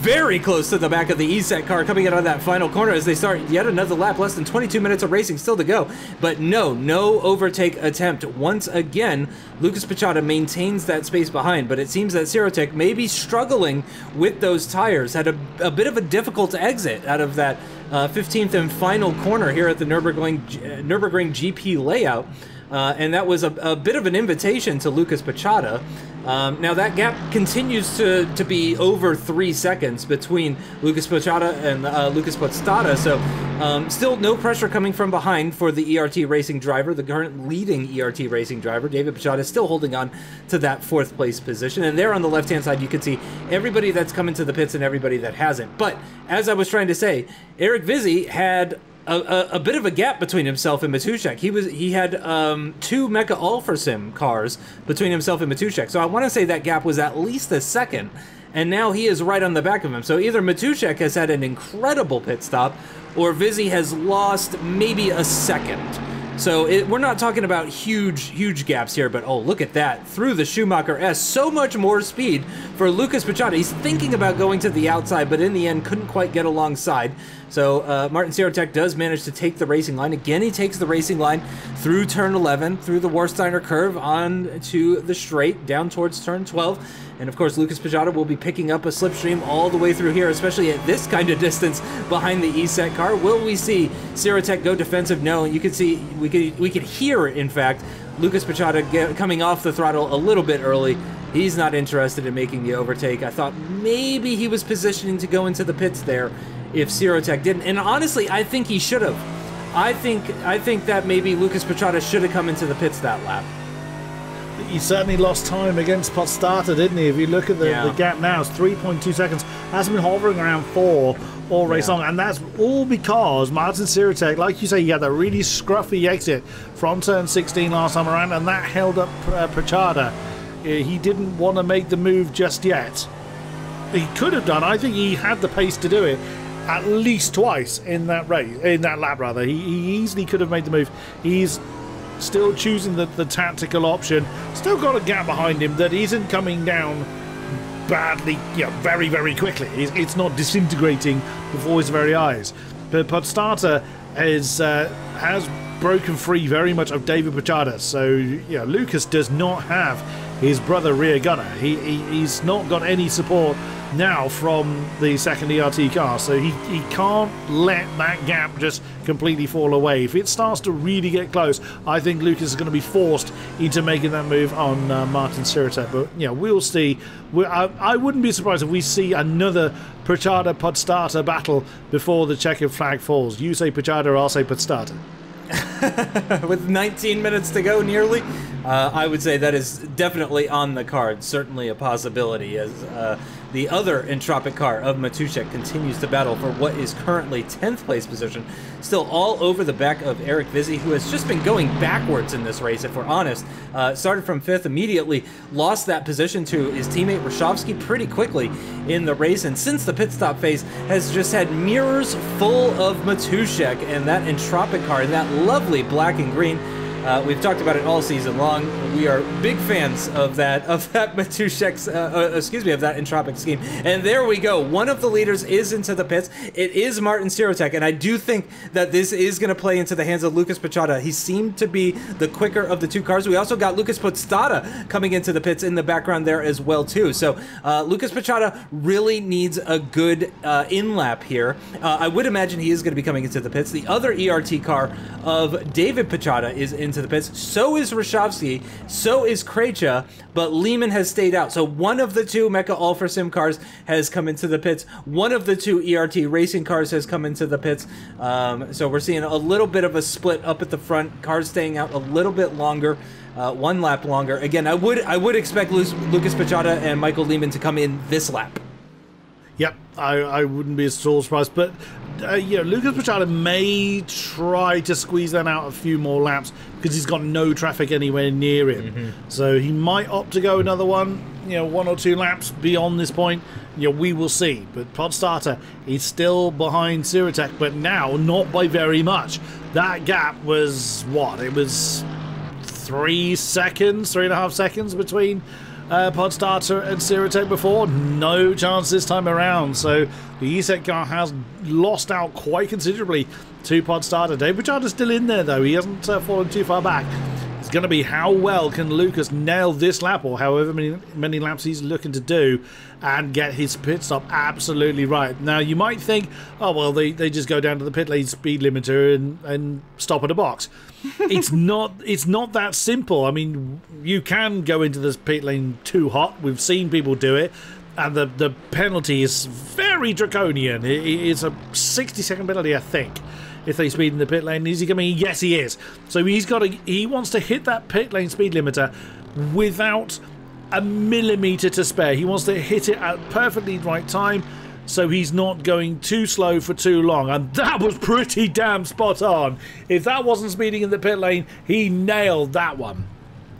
very close to the back of the ESET car coming out of that final corner as they start yet another lap. Less than 22 minutes of racing still to go. But no overtake attempt. Once again, Lucas Pichota maintains that space behind, but it seems that Sirotech may be struggling with those tires. Had a bit of a difficult exit out of that 15th and final corner here at the Nürburgring GP layout. And that was a bit of an invitation to Lucas Pichota. Now that gap continues to be over 3 seconds between Lucas Pichota and Lucas Podstata, so still no pressure coming from behind for the ERT Racing driver, the current leading ERT Racing driver. David Pichota is still holding on to that 4th place position, and there on the left-hand side you can see everybody that's come into the pits and everybody that hasn't. But as I was trying to say, Eric Vizzi had a bit of a gap between himself and Matuszek. He had 2 Mecha All-for-Sim cars between himself and Matuszek. So I want to say that gap was at least a second, and now he is right on the back of him. So either Matuszek has had an incredible pit stop, or Vizzi has lost maybe a second. So we're not talking about huge gaps here, but oh, look at that. Through the Schumacher S, so much more speed for Lucas Pichota. He's thinking about going to the outside, but in the end couldn't quite get alongside. So Martin Sirotech does manage to take the racing line. Again, he takes the racing line through turn 11, through the Warsteiner curve, on to the straight, down towards turn 12. And of course, Lucas Pichota will be picking up a slipstream all the way through here, especially at this kind of distance behind the ESET car. Will we see Sirotech go defensive? No. You can see, we could hear, in fact, Lucas Pichota coming off the throttle a little bit early He's not interested in making the overtake. I thought maybe he was positioning to go into the pits there if Sirotech didn't. And honestly, I think he should have. I think that maybe Lucas Petrada should have come into the pits that lap. He certainly lost time against Podstata, didn't he? If you look at the gap now, it's 3.2 seconds. Has been hovering around 4 all race long, and that's all because Martin Sirotech, like you say, he had that really scruffy exit from turn 16 last time around, and that held up Petrada. He didn't want to make the move just yet. He could have done. I think he had the pace to do it at least twice in that race, in that lap rather. He easily could have made the move. He's still choosing the tactical option. Still got a gap behind him that isn't coming down badly, very, very quickly. It's not disintegrating before his very eyes. But Podstata has broken free very much of David Petrada. So Lucas does not have his brother rear gunner. He's not got any support now from the second ERT car, so he can't let that gap just completely fall away. If it starts to really get close, I think Lucas is going to be forced into making that move on Martin Sirotech. But we'll see. I wouldn't be surprised if we see another Petrada-Podstata battle before the checkered flag falls. You say Petrada, I'll say Podstata. With 19 minutes to go nearly, I would say that is definitely on the card. Certainly a possibility, as the other Entropic car of Matuszek continues to battle for what is currently 10th place position, still all over the back of Eric Vizzi, who has just been going backwards in this race, if we're honest. Started from 5th, immediately lost that position to his teammate Roshovsky pretty quickly in the race, and since the pit stop phase has just had mirrors full of Matuszek and that Entropic car in that lovely black and green. We've talked about it all season long. We are big fans of that Matuszek's, of that Entropic scheme. And there we go. One of the leaders is into the pits. It is Martin Sirotech, and I do think that this is going to play into the hands of Lucas Petrada. He seemed to be the quicker of the two cars. We also got Lucas Podstata coming into the pits in the background there as well too. So Lucas Petrada really needs a good in-lap here. I would imagine he is going to be coming into the pits. The other ERT car of David Petrada is into the pits. So is Roshovsky. So is Krejcia, but Lehman has stayed out. So one of the two Mecha All for Sim cars has come into the pits. One of the two ERT racing cars has come into the pits. So we're seeing a little bit of a split up at the front. Cars staying out a little bit longer. 1 lap longer. Again, I would expect Lucas Petrada and Michael Lehman to come in this lap. Yep, I wouldn't be at all surprised, but Lucas Petrada may try to squeeze that out a few more laps because he's got no traffic anywhere near him. So he might opt to go another one, 1 or 2 laps beyond this point. We will see. But Podstata is still behind Sirotech, but now not by very much. That gap was what? It was 3.5 seconds between Podstata and Sirotech before. No chance this time around. So the ESET car has lost out quite considerably to Podstata. Dave Petrada's still in there though. He hasn't fallen too far back. It's going to be how well can Lucas nail this lap, or however many laps he's looking to do, and get his pit stop absolutely right. Now you might think, oh well, they just go down to the pit lane speed limiter and stop at a box. It's not that simple. I mean, you can go into this pit lane too hot. We've seen people do it, and the penalty is very draconian. It's a 60-second penalty, I think, if they speed in the pit lane. Is he coming? Yes, he is. So he wants to hit that pit lane speed limiter without a millimeter to spare. He wants to hit it at perfectly right time, so he's not going too slow for too long. And that was pretty damn spot on. If that wasn't speeding in the pit lane, he nailed that one.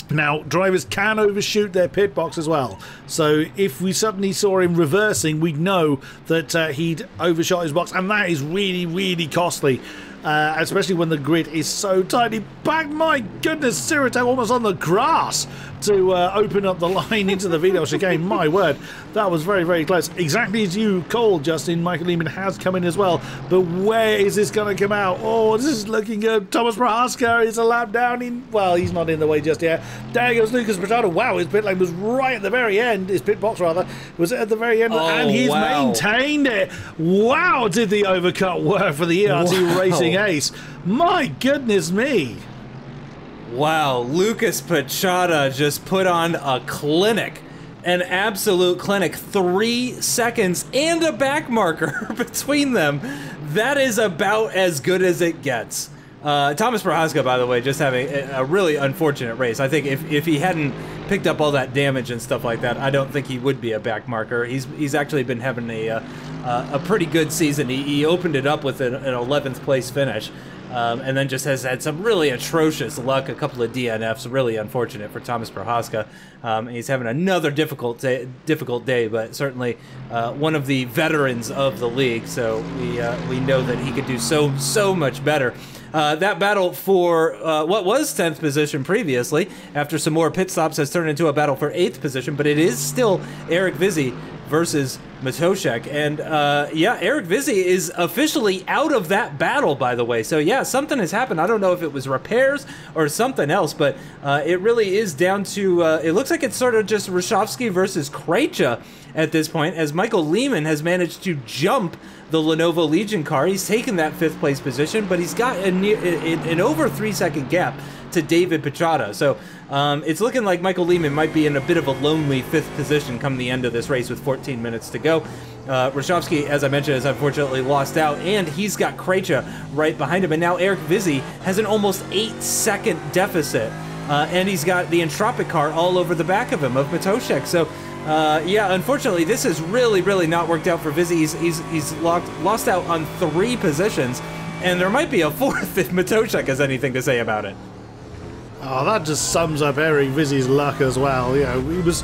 Now, drivers can overshoot their pit box as well. So if we suddenly saw him reversing, we'd know that he'd overshot his box. And that is really, really costly. Especially when the grid is so tiny. Back, my goodness, Sirotech almost on the grass to open up the line into the Vidal chicane. My word, that was very, very close. Exactly as you called, Justin. Michael Lehman has come in as well. But where is this going to come out? Oh, this is looking good. Thomas Prohaska is a lap down. Well, he's not in the way just yet. There goes Lucas Petrada. Wow, his pit lane was right at the very end. His pit box, rather, was at the very end. And he's maintained it. Wow, did the overcut work for the ERT Racing ace. My goodness me. Wow, Lucas Petrada just put on a clinic an absolute clinic. 3 seconds and a back marker between them. That is about as good as it gets. Thomas Prohaska, by the way, just having a really unfortunate race. I think if he hadn't picked up all that damage and stuff like that, I don't think he would be a back marker. He's actually been having a pretty good season. He opened it up with an 11th place finish, and then just has had some really atrocious luck, a couple of DNFs, really unfortunate for Thomas Prohaska. He's having another difficult day, but certainly one of the veterans of the league, so we know that he could do so much better. That battle for what was 10th position previously, after some more pit stops, has turned into a battle for 8th position, but it is still Eric Vizzy versus Matoshek. And yeah, Eric Vizzy is officially out of that battle, by the way. So yeah, something has happened. I don't know if it was repairs or something else, but it really is down to, it looks like it's sort of just Rashofsky versus Krejci at this point, as Michael Lehman has managed to jump the Lenovo Legion car. He's taken that 5th place position, but he's got an over 3-second gap to David Petrata. So it's looking like Michael Lehman might be in a bit of a lonely 5th position come the end of this race with 14 minutes to go. Rashofsky, as I mentioned, has unfortunately lost out, and he's got Krejci right behind him. And now Eric Vizzy has an almost 8-second deficit, and he's got the Entropic car all over the back of him, of Matoshek. So yeah, unfortunately, this has really not worked out for Vizzy. He's lost out on 3 positions, and there might be a 4th if Matoshek has anything to say about it. Oh, that just sums up Eric Vizzy's luck as well. You know,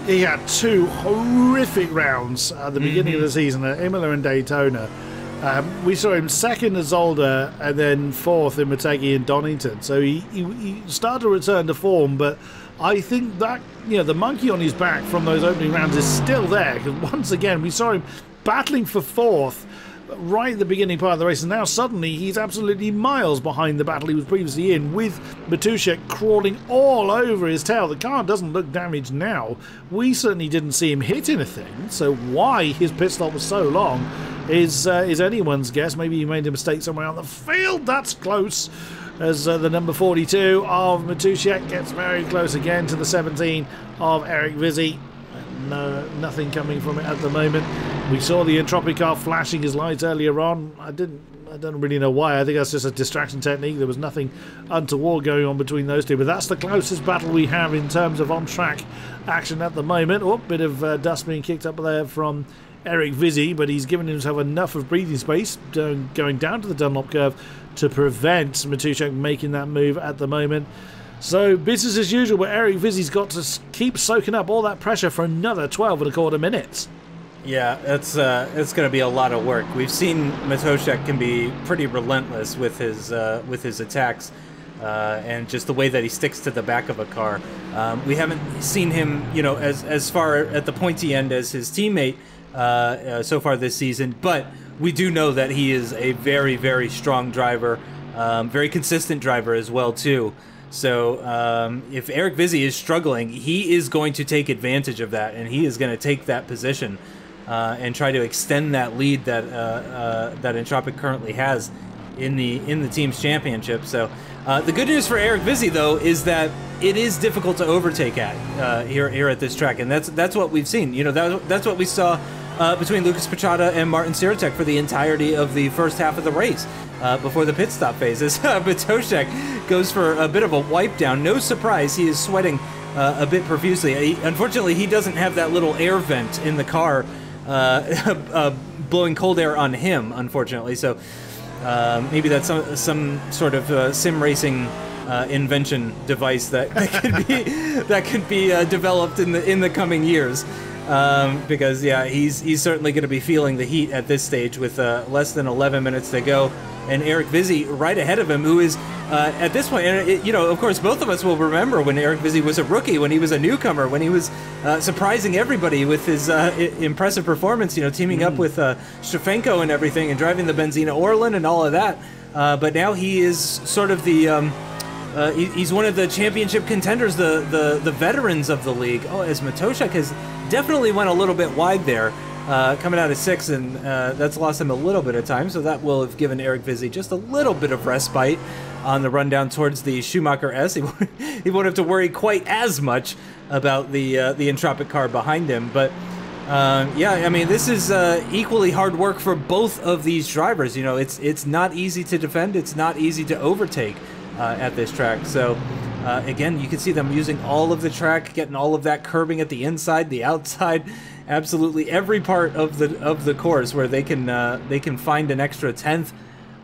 he had 2 horrific rounds at the beginning of the season at Imola and Daytona. We saw him 2nd at Zolder and then 4th in Motegi and Donington. So he started to return to form, but I think that, you know, the monkey on his back from those opening rounds is still there, because once again we saw him battling for 4th right at the beginning part of the race, and now suddenly he's absolutely miles behind the battle he was previously in, with Matuszek crawling all over his tail. The car doesn't look damaged now. We certainly didn't see him hit anything, so why his pit stop was so long is anyone's guess. Maybe he made a mistake somewhere on the field. That's close, as the number 42 of Matuszek gets very close again to the 17 of Eric Vizzy. No, nothing coming from it at the moment. We saw the Entropic car flashing his lights earlier on. I don't really know why. I think that's just a distraction technique. There was nothing untoward going on between those two, but that's the closest battle we have in terms of on-track action at the moment. Oh, bit of dust being kicked up there from Eric Vizzy, but he's given himself enough of breathing space going down to the Dunlop curve to prevent Matuszek making that move at the moment. So business as usual, but Eric Vizzy's got to keep soaking up all that pressure for another 12.25 minutes. Yeah, it's going to be a lot of work. We've seen Matoshek can be pretty relentless with his attacks, and just the way that he sticks to the back of a car. We haven't seen him, you know, as far at the pointy end as his teammate so far this season, but we do know that he is a very strong driver, very consistent driver as well too. So if Eric Vizzy is struggling, he is going to take advantage of that, and he is going to take that position and try to extend that lead that Entropic currently has in the team's championship. So the good news for Eric Vizzy, though, is that it is difficult to overtake at here at this track, and that's what we've seen. You know, that's what we saw between Lucas Petrata and Martin Siratek for the entirety of the first half of the race before the pit stop phases. Matoshek goes for a bit of a wipe down. No surprise, he is sweating a bit profusely. Unfortunately, he doesn't have that little air vent in the car blowing cold air on him, unfortunately. So maybe that's some sort of sim racing invention device that could be developed in the coming years. Because yeah, he's certainly going to be feeling the heat at this stage with less than 11 minutes to go, and Eric Vizzy right ahead of him, who is at this point, and you know, of course, both of us will remember when Eric Vizzy was a rookie, when he was a newcomer, when he was surprising everybody with his impressive performance. You know, teaming up with Shevchenko and everything, and driving the Benzina Orlan and all of that. But now he is sort of the he's one of the championship contenders, the veterans of the league. Oh, as Matoshek has definitely went a little bit wide there, coming out of 6th, and that's lost him a little bit of time, so that will have given Eric Vizzy just a little bit of respite on the run down towards the Schumacher S. He won't have to worry quite as much about the Entropic car behind him. But yeah, I mean, this is equally hard work for both of these drivers. You know, it's not easy to defend. It's not easy to overtake at this track. So again, you can see them using all of the track, getting all of that curbing at the inside, the outside, absolutely every part of the course where they can find an extra 10th,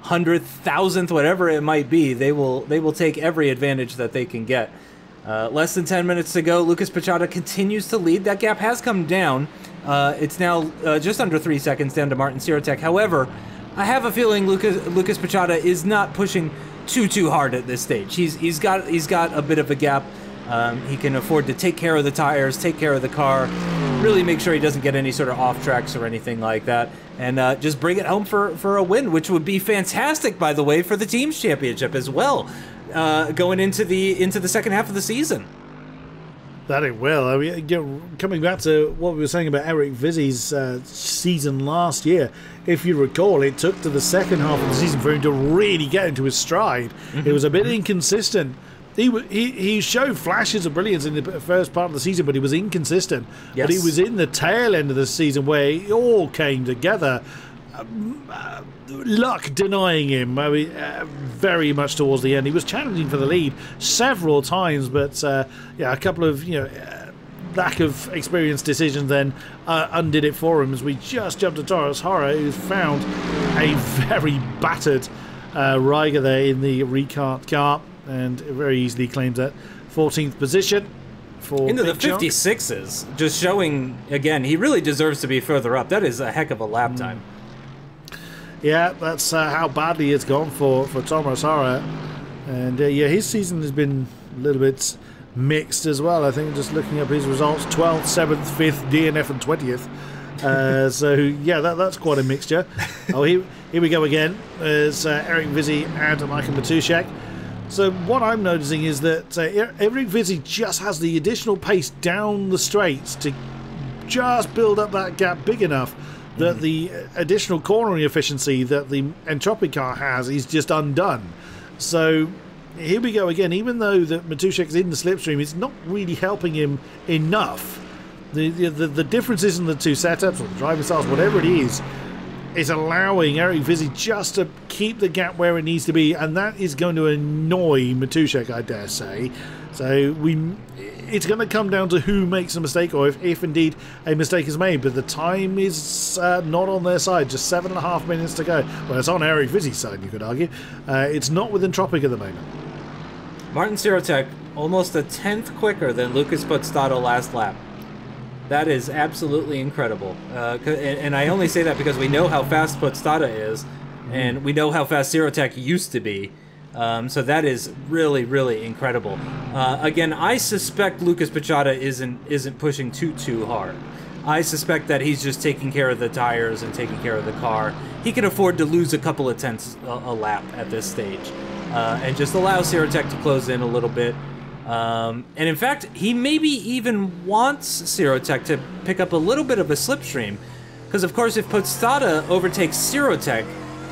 100th, 1000th, whatever it might be. They will take every advantage that they can get. Less than 10 minutes to go. Lucas Pichota continues to lead. That gap has come down. It's now just under 3 seconds down to Martin Sirotek. However, I have a feeling Lucas Pichota is not pushing too hard at this stage. He's got a bit of a gap. He can afford to take care of the tires, take care of the car, really make sure he doesn't get any sort of off tracks or anything like that, and just bring it home for a win, which would be fantastic, by the way, for the team's championship as well, going into the second half of the season. That it will. I mean, coming back to what we were saying about Eric Vizzi's season last year, if you recall, it took to the second half of the season for him to really get into his stride. Mm-hmm. It was a bit inconsistent. He showed flashes of brilliance in the first part of the season, but he was inconsistent. Yes. But he was in the tail end of the season where it all came together. Luck denying him very much towards the end. He was challenging for the lead several times, but yeah, a couple of lack of experienced decisions then undid it for him as we just jumped to Torres Hora, who's found a very battered Riger there in the Ricart car, and very easily claims that 14th position for into the 56s, just showing again he really deserves to be further up. That is a heck of a lap time. Yeah, that's how badly it's gone for Thomas Hara, and yeah, his season has been a little bit mixed as well. I think just looking up his results, 12th, 7th, 5th, DNF and 20th. So yeah, that's quite a mixture. Oh, here we go again. There's Eric Vizzi and Michael Matuszek. So what I'm noticing is that Eric Vizzi just has the additional pace down the straights to just build up that gap big enough that the additional cornering efficiency that the Entropic car has is just undone. So here we go again. Even though that Matuszek's in the slipstream, it's not really helping him enough. The differences in the two setups or the driving styles, whatever it is allowing Eric Vizzi just to keep the gap where it needs to be, and that is going to annoy Matuszek, I dare say. So it's going to come down to who makes a mistake, or if indeed a mistake is made. But the time is not on their side. Just 7.5 minutes to go. Well, it's on Eric Vizzi's side, you could argue. It's not with Entropic at the moment. Martin Sirotek almost a 10th quicker than Lucas Buxton last lap. That is absolutely incredible. And I only say that because we know how fast Buxton is, and we know how fast Sirotek used to be. So that is really, really incredible. Again, I suspect Lucas Pichota isn't pushing too hard. I suspect that he's just taking care of the tires and taking care of the car. He can afford to lose a couple of tenths a lap at this stage, and just allow Sirotek to close in a little bit. And in fact, he maybe even wants Sirotek to pick up a little bit of a slipstream, because of course if Podstata overtakes Sirotek,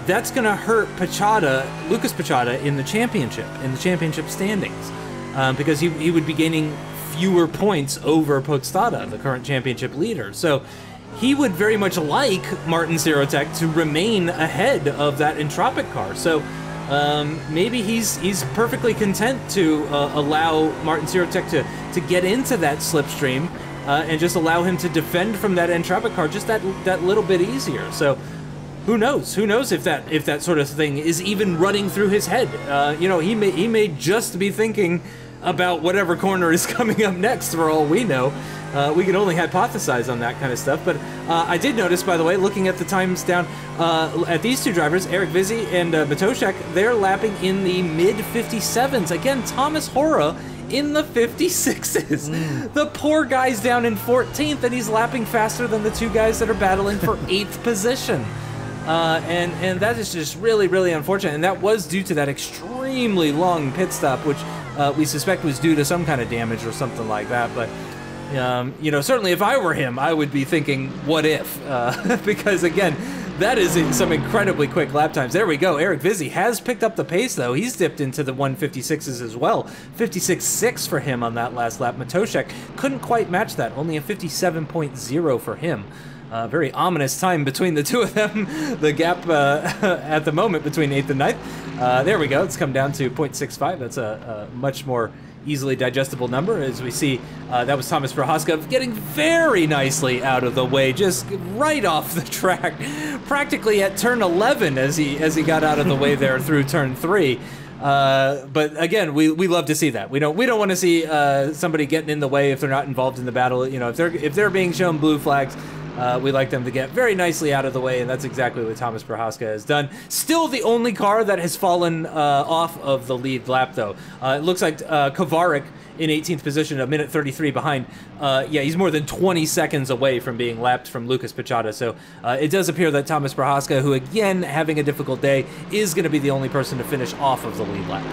that's going to hurt Lucas Pichota in the championship standings, because he would be gaining fewer points over Podstata, the current championship leader. So he would very much like Martin Sirotek to remain ahead of that Entropic car. So maybe he's perfectly content to allow Martin Sirotek to get into that slipstream and just allow him to defend from that Entropic car just that little bit easier. So who knows? Who knows if that sort of thing is even running through his head? He may just be thinking about whatever corner is coming up next. For all we know, we can only hypothesize on that kind of stuff. But I did notice, by the way, looking at the times down at these two drivers, Eric Vizzi and Matuszek, they're lapping in the mid 57s. Again, Thomas Hora in the 56s. The poor guy's down in 14th, and he's lapping faster than the two guys that are battling for 8th position. And that is just really, really unfortunate. And that was due to that extremely long pit stop, which we suspect was due to some kind of damage or something like that. But, certainly if I were him, I would be thinking, what if? Because, again, That is some incredibly quick lap times. There we go. Eric Vizzi has picked up the pace, though. He's dipped into the 156s as well. 56.6 for him on that last lap. Matoshek couldn't quite match that. Only a 57.0 for him. Very ominous time between the two of them. The gap at the moment between 8th and 9th. There we go. It's come down to 0.65. That's a much more easily digestible number. As we see, that was Thomas Prohaska getting very nicely out of the way, just right off the track, practically at turn 11 as he got out of the way there through turn 3. But again, we love to see that. We don't want to see somebody getting in the way if they're not involved in the battle. You know, if they're being shown blue flags, we like them to get very nicely out of the way, and that's exactly what Thomas Prohaska has done. Still the only car that has fallen off of the lead lap, though. It looks like Kovarik in 18th position, a minute 33 behind. Yeah, he's more than 20 seconds away from being lapped from Lucas Pichata. So it does appear that Thomas Prohaska, who again having a difficult day, is going to be the only person to finish off of the lead lap.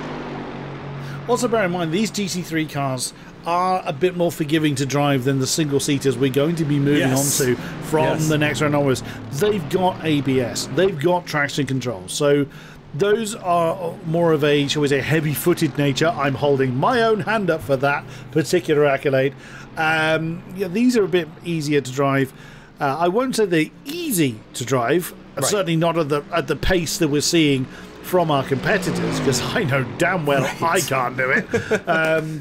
Also bear in mind, these GT3 cars are a bit more forgiving to drive than the single-seaters we're going to be moving on to from the next round onwards. They've got ABS, they've got traction control, so those are more of a, shall we say, heavy-footed nature. I'm holding my own hand up for that particular accolade. Yeah, these are a bit easier to drive. I won't say they're easy to drive, certainly not at the pace that we're seeing from our competitors, because I know damn well I can't do it.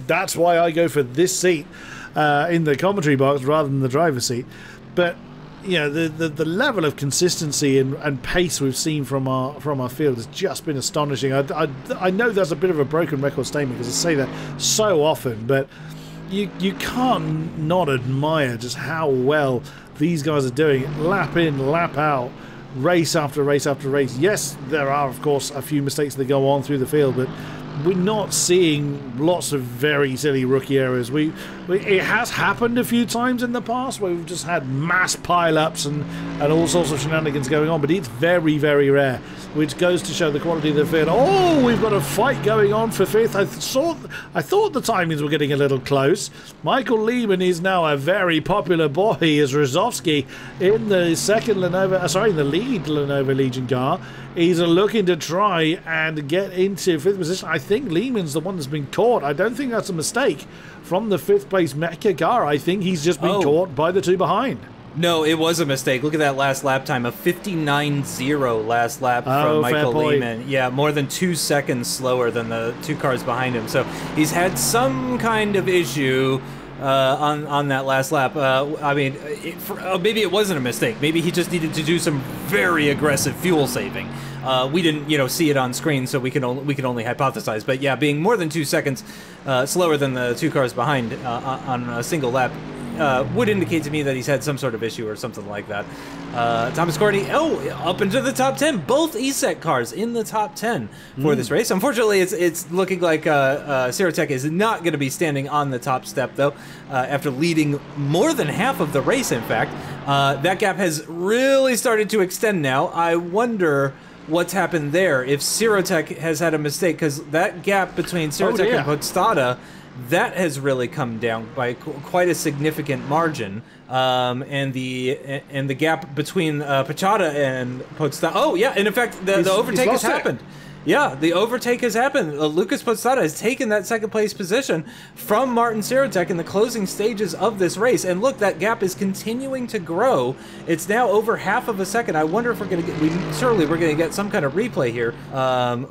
That's why I go for this seat in the commentary box rather than the driver's seat. But you know, the level of consistency and pace we've seen from our field has just been astonishing. I know that's a bit of a broken record statement because I say that so often, but you can't not admire just how well these guys are doing it, lap in, lap out, race after race after race. Yes, there are, of course, a few mistakes that go on through the field, but we're not seeing lots of very silly rookie errors. It has happened a few times in the past where we've just had mass pile-ups and all sorts of shenanigans going on, but it's very, very rare, which goes to show the quality of the field. Oh, we've got a fight going on for 5th. I thought the timings were getting a little close. Michael Lehman is now a very popular boy as Rozovsky in the the lead Lenovo Legion car. He's looking to try and get into 5th position. I think Lehman's the one that's been caught. I don't think that's a mistake from the 5th place Mecha car. I think he's just been caught by the two behind. No, it was a mistake. Look at that last lap time, a 59.0 last lap from Michael Lehman. Yeah, more than 2 seconds slower than the two cars behind him. So he's had some kind of issue on that last lap. I mean, maybe it wasn't a mistake. Maybe he just needed to do some very aggressive fuel saving. We didn't, see it on screen, so we can only hypothesize. But yeah, being more than 2 seconds slower than the two cars behind on a single lap would indicate to me that he's had some sort of issue or something like that. Thomas Gordy, up into the top 10. Both ESEC cars in the top 10 for this race. Unfortunately, it's looking like Sirotech is not going to be standing on the top step, though, after leading more than half of the race, in fact. That gap has really started to extend now. I wonder what's happened there, if Sirotech has had a mistake, because that gap between Sirotech and Podstata, that has really come down by quite a significant margin, and the gap between Pichata and Podstata. Oh yeah, and in fact the overtake has happened. Yeah, the overtake has happened. Lucas Podstata has taken that second place position from Martin Sirotech in the closing stages of this race. And look, that gap is continuing to grow. It's now over half of a second. I wonder if we're going to get, surely we're going to get some kind of replay here,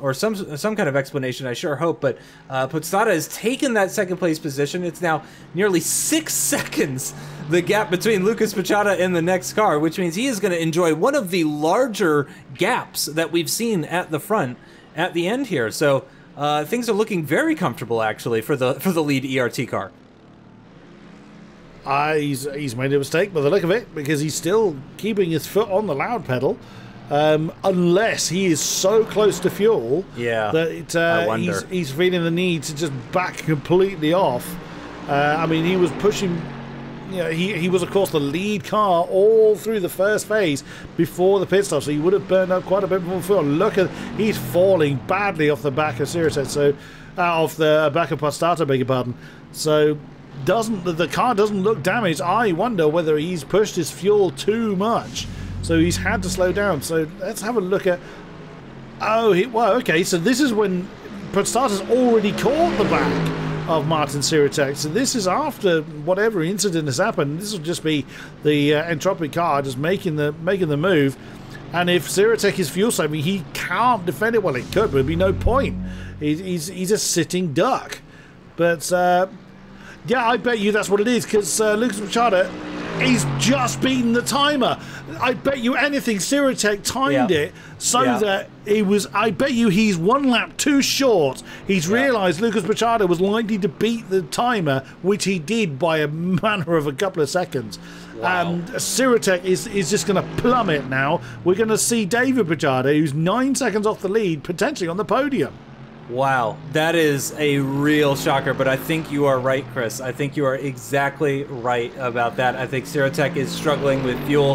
or some kind of explanation, I sure hope. But Podstata has taken that second place position. It's now nearly 6 seconds, the gap between Lucas Pichata and the next car, which means he is going to enjoy one of the larger gaps that we've seen at the front at the end here. So things are looking very comfortable, actually, for the lead ERT car. He's made a mistake by the look of it, because he's still keeping his foot on the loud pedal, unless he is so close to fuel that he's feeling the need to just back completely off. I mean, he was pushing. He was, of course, the lead car all through the first phase before the pit stop, so he would have burned up quite a bit more fuel. Look at, he's falling badly off the back of Sirotech, so off the back of Podstata, beg your pardon. So the car doesn't look damaged. I wonder whether he's pushed his fuel too much so he's had to slow down. So let's have a look at... Oh, well, okay, so this is when Podstata's already caught the back of Martin Siratek. So this is after whatever incident has happened. This will just be the Entropic car just making the move. And if Siratek is fuel saving, he can't defend it. Well, he could, but there'd be no point. He's a sitting duck. But yeah, I bet you that's what it is, because Lucas Machado, he's just beaten the timer. I bet you anything Siratek timed it so that he was... I bet you he's 1 lap too short. He's realised Lucas Machado was likely to beat the timer, which he did by a matter of a couple of seconds. Wow. Siratek is just going to plummet now. We're going to see David Machado, who's 9 seconds off the lead, potentially on the podium. Wow, that is a real shocker, but I think you are right, Chris. I think you are exactly right about that. I think Siratek is struggling with fuel,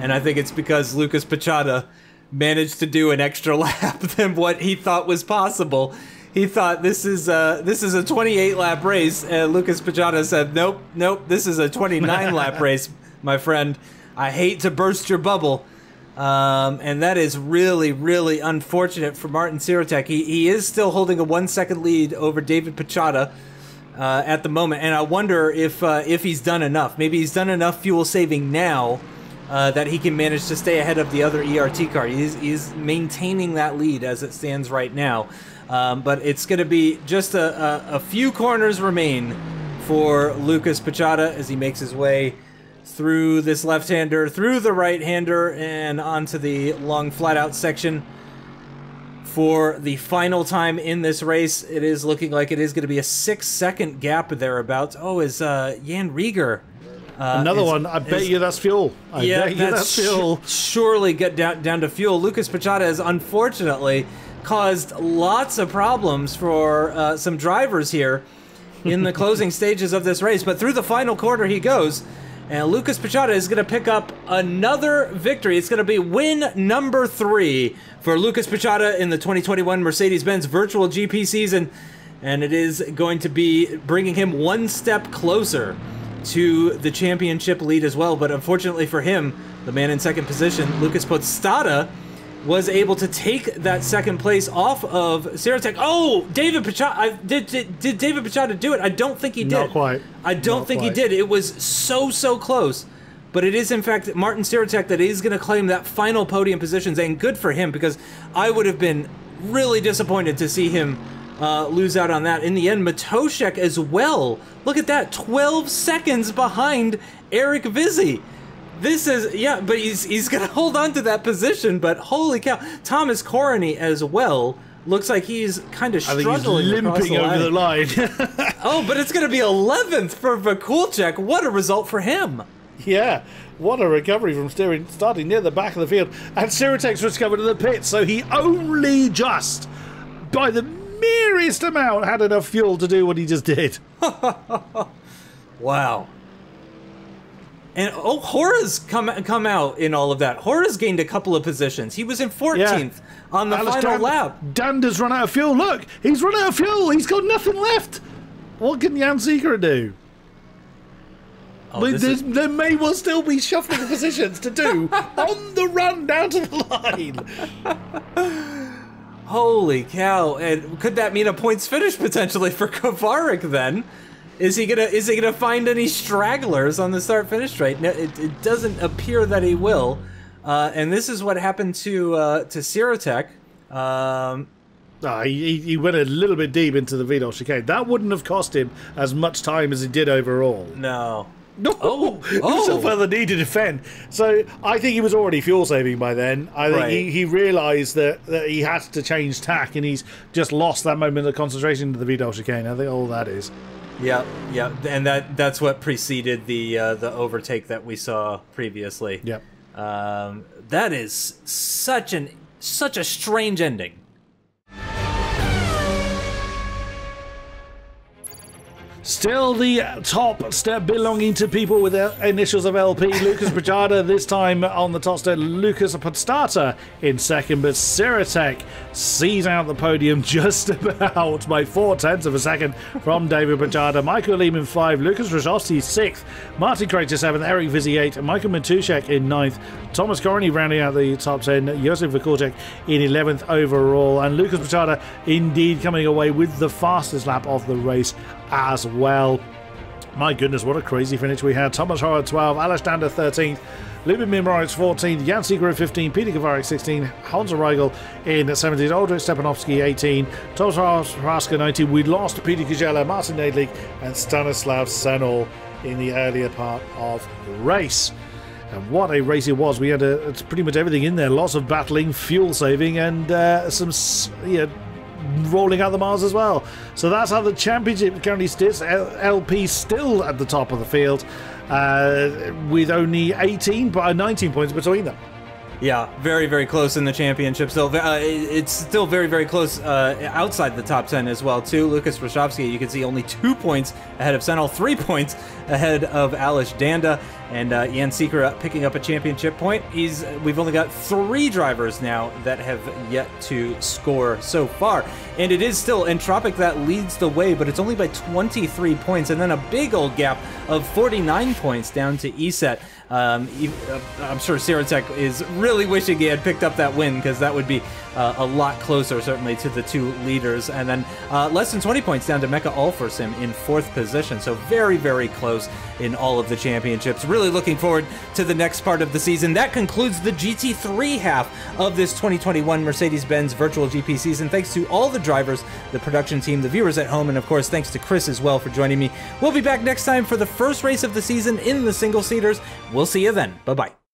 and I think it's because Lucas Pachada managed to do an extra lap than what he thought was possible. He thought this is a 28-lap race, and Lucas Pachada said, nope, this is a 29-lap race, my friend. I hate to burst your bubble. And that is really, really unfortunate for Martin Siratek. He is still holding a 1 second lead over David Pachada at the moment, and I wonder if he's done enough. Maybe he's done enough fuel saving now that he can manage to stay ahead of the other ERT car. He's maintaining that lead as it stands right now, but it's going to be just a few corners remain for Lucas Pachada as he makes his way through this left-hander, through the right-hander, and onto the long flat-out section for the final time in this race. It is looking like it is going to be a 6-second gap thereabouts. Oh, is Jan Rieger... Another one. I bet you that's fuel. I bet you that's fuel. Surely get down to fuel. Lucas Pachada has unfortunately caused lots of problems for some drivers here in the closing stages of this race, but through the final quarter he goes. And Lucas Pachada is going to pick up another victory. It's going to be win number 3 for Lucas Pachada in the 2021 Mercedes-Benz Virtual GP season. And it is going to be bringing him 1 step closer to the championship lead as well. But unfortunately for him, the man in second position, Lucas Podstata, was able to take that second place off of Siratek. Oh, David Pachada. Did David Pachada do it? I don't think he did. Not quite. I don't think he did. It was so close. But it is, in fact, Martin Siratek that is going to claim that final podium positions, and good for him, because I would have been really disappointed to see him lose out on that. In the end, Matoshek as well. Look at that, 12 seconds behind Eric Vizzi. This is, yeah, but he's going to hold on to that position, but holy cow. Thomas Corney as well. Looks like he's kind of struggling. I think he's limping over the line. Oh, but it's going to be 11th for Vakulchek. What a result for him. Yeah, what a recovery from starting near the back of the field. And Siratek's discovered in the pits, so he only just, by the merest amount, had enough fuel to do what he just did. Wow. And Horace come out in all of that. Horace gained a couple of positions. He was in 14th on the final lap. Dander's run out of fuel. Look, he's run out of fuel. He's got nothing left. What can Jan Seeker do? Oh, there may well still be shuffling of positions to do on the run down to the line. Holy cow! And could that mean a points finish potentially for Kovarik then? Is he gonna find any stragglers on the start finish straight? No, it doesn't appear that he will. And this is what happened to Siratek. He went a little bit deep into the Vidal chicane. That wouldn't have cost him as much time as it did overall. No. No, he still felt the need to defend. So I think he was already fuel saving by then. I think he realised that he had to change tack, and he's just lost that moment of concentration to the Vidal chicane. I think all that is. Yeah, and that's what preceded the overtake that we saw previously. Yep. That is such a strange ending. Still the top step belonging to people with the initials of LP. Lucas Brajada this time on the top step. Lucas Podstata in second, but Siratek sees out the podium just about by 0.4 of a second from David Brajada. Michael Lehman 5, Lucas Rajowski 6th, Martin Crater 7th, Eric Vizzy 8th, Michael Matuszek in 9th, Thomas Corney rounding out the top 10, Josef Vikorczyk in 11th overall, and Lucas Brajada indeed coming away with the fastest lap of the race as well. My goodness, what a crazy finish we had. Thomas Howard 12, Aleš Danda 13th, Lubin Mimrovic 14th, Jan Seeger 15, Peter Kovarek 16, Hans Reigel in 17th, Oldrich Stepanovsky 18, Tomas Raska 19. We lost Peter Kujela, Martin Nadlik and Stanislav Senol in the earlier part of the race. And what a race it was. We had it's pretty much everything in there. Lots of battling, fuel saving, and some rolling out the miles as well. So that's how the championship currently sits. LP still at the top of the field with only 19 points between them. Yeah, very, very close in the championship. Still, it's still very, very close outside the top 10 as well, too. Lucas Rajowski, you can see only 2 points ahead of Senol, 3 points ahead of Aleš Danda, and Jan Seeker picking up a championship point. We've only got 3 drivers now that have yet to score so far. And it is still Entropic that leads the way, but it's only by 23 points, and then a big old gap of 49 points down to ESET. I'm sure Siratek is really wishing he had picked up that win, because that would be a lot closer, certainly, to the 2 leaders. And then less than 20 points down to Mecca Alfersim in 4th position. So very, very close in all of the championships. Really looking forward to the next part of the season. That concludes the GT3 half of this 2021 Mercedes-Benz Virtual GP season. Thanks to all the drivers, the production team, the viewers at home, and of course, thanks to Chris as well for joining me. We'll be back next time for the first race of the season in the single-seaters. We'll see you then. Bye-bye.